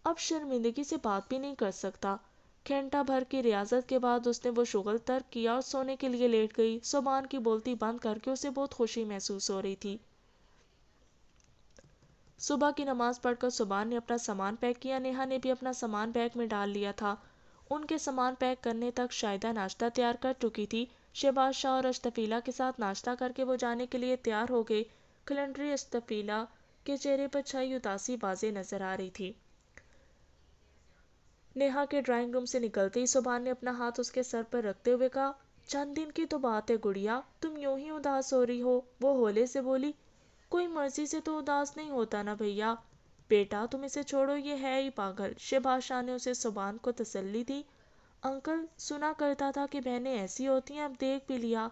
اب شرمندگی سے بات بھی نہیں کر سکتا۔ گھنٹہ بھر کی ریاضت کے بعد اس نے وہ شغل ترک کیا اور سونے کے لیے لیٹ گئی۔ صبان کی بولتی بند کر کے اسے بہت خوشی محسوس ہو رہی تھی۔ صبح کی نماز پڑھ کر صبان نے اپنا سامان پیک کیا، نیہا نے بھی اپنا سامان بیگ میں ڈال لیا تھا۔ ان کے سامان پیک کرنے تک شاہدہ ناشتہ تیار کر چکی تھی۔ شہباز شاہ اور اشتفیلہ کے ساتھ ناشتہ کر کے وہ جانے کے لیے تیار ہو گئے۔ کلنڈری اشتفیلہ کے چہرے پر چھائی اداسی واضح نظر آ رہی تھی۔ نیہا کے ڈرائنگ روم سے نکلتے ہی صبان نے اپنا ہاتھ اس کے سر پر رکھتے ہوئے کہا، چند دن کی تو بات ہے گڑیا، تم یوں ہی اداس ہو رہی ہو۔ وہ ہولے سے بولی، کوئی مرضی سے تو اداس نہیں ہوتا نا بھیا۔ بیٹا تم اسے چھوڑو، یہ ہے ہی پاگل۔ شہباز شاہ نے اسے صبان کو تسلی دی۔ انکل سنا کرتا تھا کہ بہنیں ایسی ہوتی ہیں، اب دیکھ بھی لیا۔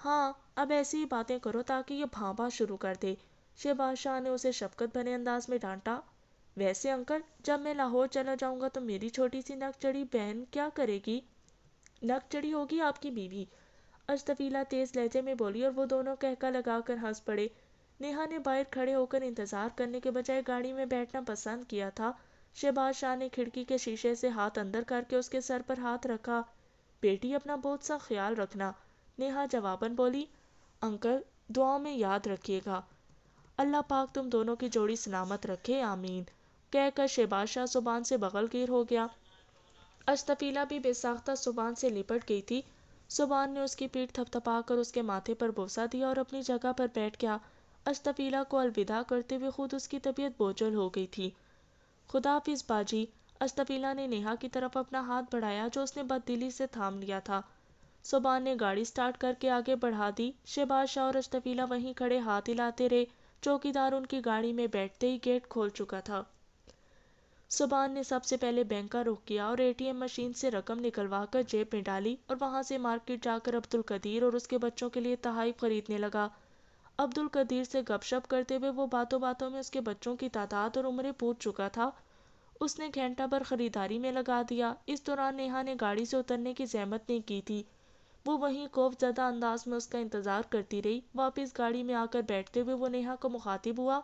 ہاں اب ایسی ہی باتیں کرو تاکہ یہ بھانپا شروع کر دے۔ شہباز شاہ نے اسے شفقت بھرے انداز میں ڈانٹا۔ ویسے انکل جب میں لاہور چلا جاؤں گا تو میری چھوٹی سی نک چڑھی بہن کیا کرے گی؟ نک چڑھی ہوگی آپ کی بیوی، اشتفیلہ تیز لہجے میں بولی، اور وہ دونوں کہکا لگا کر ہنس پڑے۔ نیہا نے باہر کھڑے ہو کر انتظار کرنے کے بجائے گاڑی میں بیٹھنا پسند کیا تھا۔ شہباز شاہ نے کھڑکی کے شیشے سے ہاتھ اندر کر کے اس کے سر پر ہاتھ رکھا۔ بیٹی اپنا بہت سا خیال رکھنا، نیہا جواباً بولی۔ انکل دعاؤں میں یاد رکھیے گا۔ اللہ پاک تم دونوں کی جوڑی سلامت رکھے، آمین، کہہ کر شہباز شاہ صبان سے بغل گیر ہو گیا۔ اشتفیلہ بھی بے ساختہ صبان سے لپٹ گئی تھی۔ صبان نے اس کی پیٹھ تھپ تھپا کر اس کے ماتھے پر بوسہ دیا اور اپنی جگہ پر بیٹھ گیا۔ اشتفیلہ کو الوداع کرتے ہوئے خود اس کی طبیعت بوجھل ہو گئی تھی۔ خدا حافظ باجی۔ اشتفیلہ نے نیہا کی طرف اپنا ہاتھ بڑھایا جو اس نے بددلی سے تھام لیا تھا۔ صبان نے گاڑی سٹارٹ کر کے آگے بڑھا دی۔ شہباز شاہ اور اشتفیلہ وہیں کھڑے ہاتھ ہلاتے رہے۔ چوکیدار ان کی گاڑی میں بیٹھتے ہی گیٹ کھول چکا تھا۔ صبان نے سب سے پہلے بینک کا رخ کیا اور اے ٹی ایم مشین سے رقم نکلوا کر جیب میں ڈالی اور وہاں سے مارکیٹ جا کر عبدالقدیر اور اس کے بچوں کے لیے تحائف خریدنے لگا۔ عبدالقدیر سے گپ شپ کرتے ہوئے وہ باتوں باتوں میں اس کے بچوں کی تعداد اور عمریں پوچھ چکا تھا۔ اس نے گھنٹہ بھر خریداری میں لگا دیا۔ اس دوران نیہا نے گاڑی سے اترنے کی زحمت نہیں کی تھی۔ وہ وہیں خوف زدہ انداز میں اس کا انتظار کرتی رہی۔ واپس گاڑی میں آ کر بیٹھتے ہوئے وہ نیہا کو مخاطب ہوا،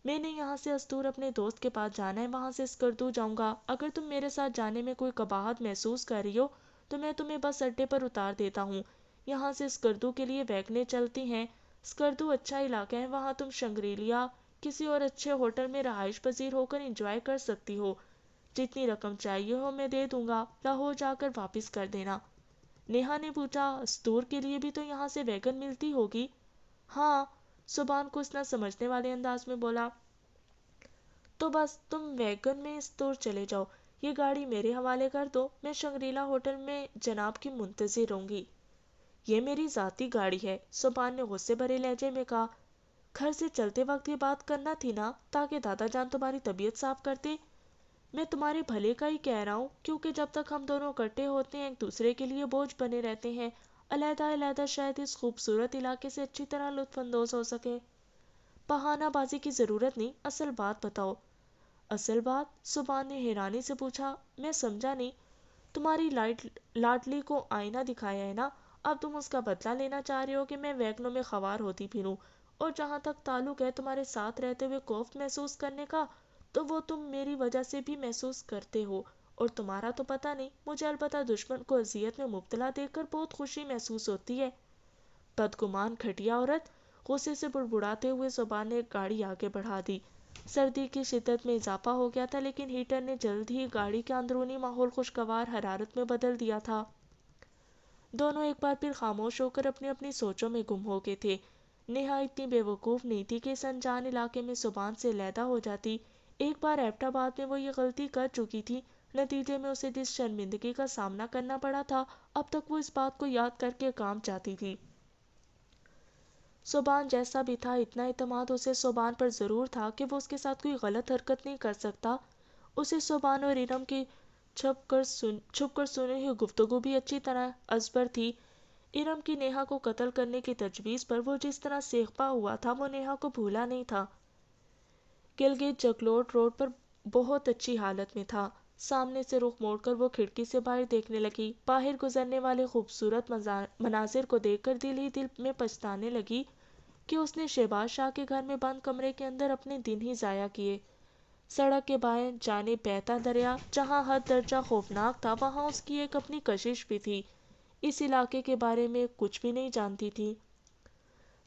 میں نے یہاں سے استور اپنے دوست کے پاس جانا ہے، وہاں سے اسکردو جاؤں گا۔ اگر تم میرے ساتھ جانے میں کوئی قباحت محسوس کر رہی ہو تو میں تمہیں بس اڈے پر اتار دیتا ہوں۔ یہاں سے اسکردو کے لیے ویگنیں چلتی ہیں۔ اسکردو اچھا علاقہ ہے، وہاں تم شنگریلیا کسی اور اچھے ہوٹل میں رہائش پذیر ہو کر انجوائے کر سکتی ہو۔ جتنی رقم چاہیے ہو میں دے دوں گا، لاہور جا کر واپس کر دینا۔ نیہا نے پوچھا، استور کے لیے بھی تو یہاں سے ویگن ملتی ہوگی؟ ہاں، صبان کچھ نہ سمجھنے والے انداز میں بولا۔ تو بس تم ویگن میں استور چلے جاؤ، یہ گاڑی میرے حوالے کر دو، میں شنگریلا ہوٹل میں جناب کی منتظر رہوں گی۔ یہ میری ذاتی گاڑی ہے، صبان نے غصے بھرے لہجے میں کہا۔ گھر سے چلتے وقت یہ بات کرنا تھی نا تاکہ دادا جان تمہاری طبیعت صاف کرتے۔ میں تمہارے بھلے کا ہی کہہ رہا ہوں، کیونکہ جب تک ہم دونوں اکٹھے ہوتے ہیں ایک دوسرے کے لیے بوجھ بنے رہتے ہیں، علیحدہ علیحدہ شاید اس خوبصورت علاقے سے اچھی طرح لطف اندوز ہو سکے۔ بہانہ بازی کی ضرورت نہیں، اصل بات بتاؤ۔ اصل بات؟ صبان نے حیرانی سے پوچھا۔ میں سمجھا نہیں۔ تمہاری لاڈلی کو آئینہ دکھایا ہے نا، اب تم اس کا بدلہ لینا چاہ رہے ہو کہ میں ویگنوں میں خوار ہوتی پھروں، اور جہاں تک تعلق ہے تمہارے ساتھ رہتے ہوئے کوفت محسوس کرنے کا، تو وہ تم میری وجہ سے بھی محسوس کرتے ہو، اور تمہارا تو پتہ نہیں، مجھے البتہ دشمن کو اذیت میں مبتلا دیکھ کر بہت خوشی محسوس ہوتی ہے۔ بدگمان گھٹیا عورت، غصے سے بڑبڑاتے ہوئے صبح نے گاڑی آگے بڑھا دی۔ سردی کی شدت میں اضافہ ہو گیا تھا، لیکن ہیٹر نے جلد ہی گاڑی کے اندرونی ماحول خوشگوار حرارت میں بدل دیا تھا۔ دونوں ایک بار پھر خاموش ہو کر اپنی اپنی سوچوں میں گم ہو گئے تھے۔ نیہا اتنی بے وقوف نہیں تھی کہ اس انجان علاقے میں زبان سے علیحدہ ہو جاتی۔ ایک بار ایبٹ آباد میں وہ یہ غلطی کر چکی تھی، نتیجے میں اسے جس شرمندگی کا سامنا کرنا پڑا تھا، اب تک وہ اس بات کو یاد کر کے کام چاہتی تھی۔ صوبان جیسا بھی تھا، اتنا اعتماد اسے صوبان پر ضرور تھا کہ وہ اس کے ساتھ کوئی غلط حرکت نہیں کر سکتا۔ اسے صوبان اور ارم کی چھپ کر سنی ہوئی گفتگو بھی اچھی طرح ازبر تھی۔ ارم کی نیہا کو قتل کرنے کی تجویز پر وہ جس طرح سیخپا ہوا تھا، وہ نیہا کو بھولا نہیں تھا۔ گلگت جگلوٹ روڈ پر بہت اچھی حالت میں تھا۔ سامنے سے رخ موڑ کر وہ کھڑکی سے باہر دیکھنے لگی۔ باہر گزرنے والے خوبصورت مناظر کو دیکھ کر دل ہی دل میں پچھتانے لگی کہ اس نے شہباز شاہ کے گھر میں بند کمرے کے اندر اپنے دن ہی ضائع کیے۔ سڑک کے بائیں جانب بہتا دریا جہاں حد درجہ خوفناک تھا، وہاں اس کی ایک اپنی کشش بھی تھی۔ اس علاقے کے بارے میں کچھ بھی نہیں جانتی تھی۔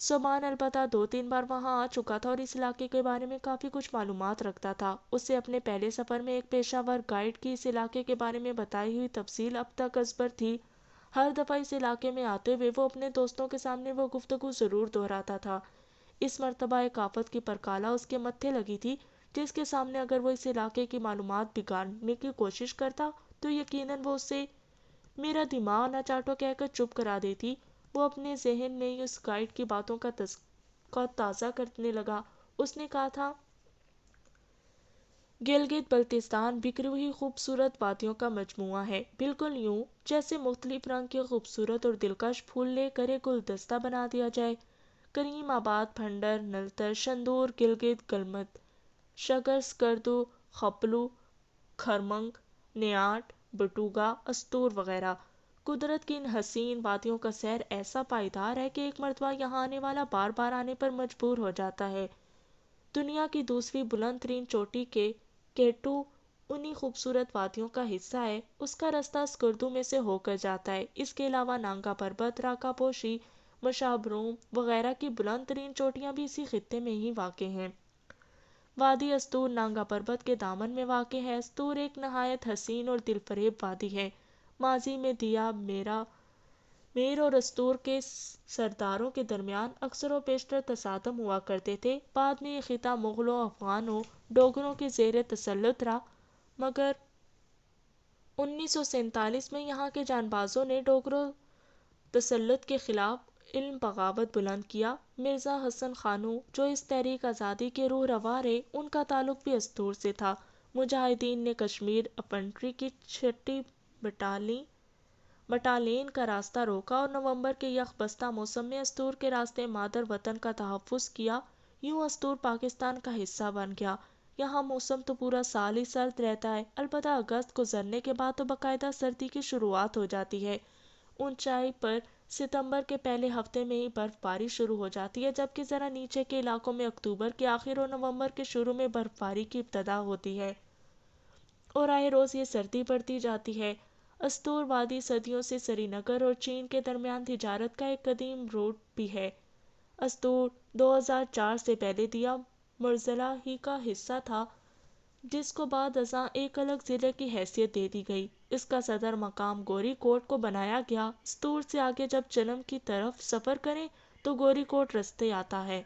صوبان البتہ 2-3 بار وہاں آ چکا تھا اور اس علاقے کے بارے میں کافی کچھ معلومات رکھتا تھا۔ اس سے اپنے پہلے سفر میں ایک پیشہ ور گائیڈ کی اس علاقے کے بارے میں بتائی ہوئی تفصیل اب تک ازبر تھی۔ ہر دفعہ اس علاقے میں آتے ہوئے وہ اپنے دوستوں کے سامنے وہ گفتگو ضرور دہراتا تھا۔ اس مرتبہ ایک آفت کی پرکالا اس کے متھے لگی تھی، جس کے سامنے اگر وہ اس علاقے کی معلومات بگاڑنے کی کوشش کرتا تو یقیناً وہ اسے میرا دماغ نہ چاٹو کہہ کر چپ کرا دیتی۔ وہ اپنے ذہن میں اس گائیڈ کی باتوں کا تذکرہ تازہ کرنے لگا۔ اس نے کہا تھا، گلگت بلتستان بکھری ہوئی خوبصورت وادیوں کا مجموعہ ہے، بالکل یوں جیسے مختلف رنگ کے خوبصورت اور دلکش پھول لے کر ایک گلدستہ بنا دیا جائے۔ کریم آباد، بھنڈر، نلتر، شندور، گلگت، گلمت، شگر، سکردو، خپلو، کھرمنگ، نیاٹ، بٹوگا، استور وغیرہ۔ قدرت کی ان حسین وادیوں کا سیر ایسا پائیدار ہے کہ ایک مرتبہ یہاں آنے والا بار بار آنے پر مجبور ہو جاتا ہے۔ دنیا کی دوسری بلند ترین چوٹی کے کیٹو انہی خوبصورت وادیوں کا حصہ ہے۔ اس کا رستہ سکردو میں سے ہو کر جاتا ہے۔ اس کے علاوہ نانگا پربت، راکا پوشی، مشابروم وغیرہ کی بلند ترین چوٹیاں بھی اسی خطے میں ہی واقع ہیں۔ وادی استور نانگا پربت کے دامن میں واقع ہے۔ استور ایک نہایت حسین اور دل فریب وادی ہے۔ ماضی میں دیا میر اور استور کے سرداروں کے درمیان اکثر و بیشتر تصادم ہوا کرتے تھے۔ بعد میں یہ خطہ مغلوں، افغانوں، ڈوگروں کے زیر تسلط رہا، مگر 1947 میں یہاں کے جانبازوں نے ڈوگروں تسلط کے خلاف علم بغاوت بلند کیا۔ مرزا حسن خانو، جو اس تحریک آزادی کے روح رواں رہے، ان کا تعلق بھی استور سے تھا۔ مجاہدین نے کشمیر انفنٹری کی 6ٹی بٹالین کا راستہ روکا اور نومبر کے یخ بستہ موسم میں استور کے راستے مادر وطن کا تحفظ کیا۔ یوں استور پاکستان کا حصہ بن گیا۔ یہاں موسم تو پورا سال ہی سرد رہتا ہے، البتہ اگست گزرنے کے بعد تو باقاعدہ سردی کی شروعات ہو جاتی ہے۔ اونچائی پر ستمبر کے پہلے ہفتے میں ہی برف باری شروع ہو جاتی ہے، جبکہ ذرا نیچے کے علاقوں میں اکتوبر کے آخر اور نومبر کے شروع میں برف باری کی ابتدا ہوتی ہے، اور آئے روز یہ سردی بڑھتی جاتی ہے۔ استور وادی صدیوں سے سری نگر اور چین کے درمیان تجارت کا ایک قدیم روٹ بھی ہے۔ استور 2004 سے پہلے دیا مرزلہ ہی کا حصہ تھا، جس کو بعد ازاں ایک الگ ضلع کی حیثیت دے دی گئی۔ اس کا صدر مقام گوری کوٹ کو بنایا گیا۔ استور سے آگے جب چنم کی طرف سفر کریں تو گوری کوٹ رستے آتا ہے۔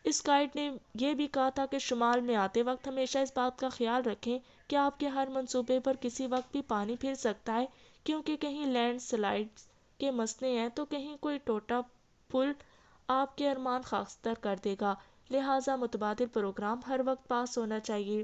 اس گائیڈ نے یہ بھی کہا تھا کہ شمال میں آتے وقت ہمیشہ اس بات کا خیال رکھیں کہ آپ کے ہر منصوبے پر کسی وقت بھی پانی پھر سکتا ہے، کیونکہ کہیں لینڈ سلائیڈز کے مسئلے ہیں تو کہیں کوئی ٹوٹا پل آپ کے ارمان خاکستر کر دے گا، لہٰذا متبادل پروگرام ہر وقت پاس ہونا چاہیے۔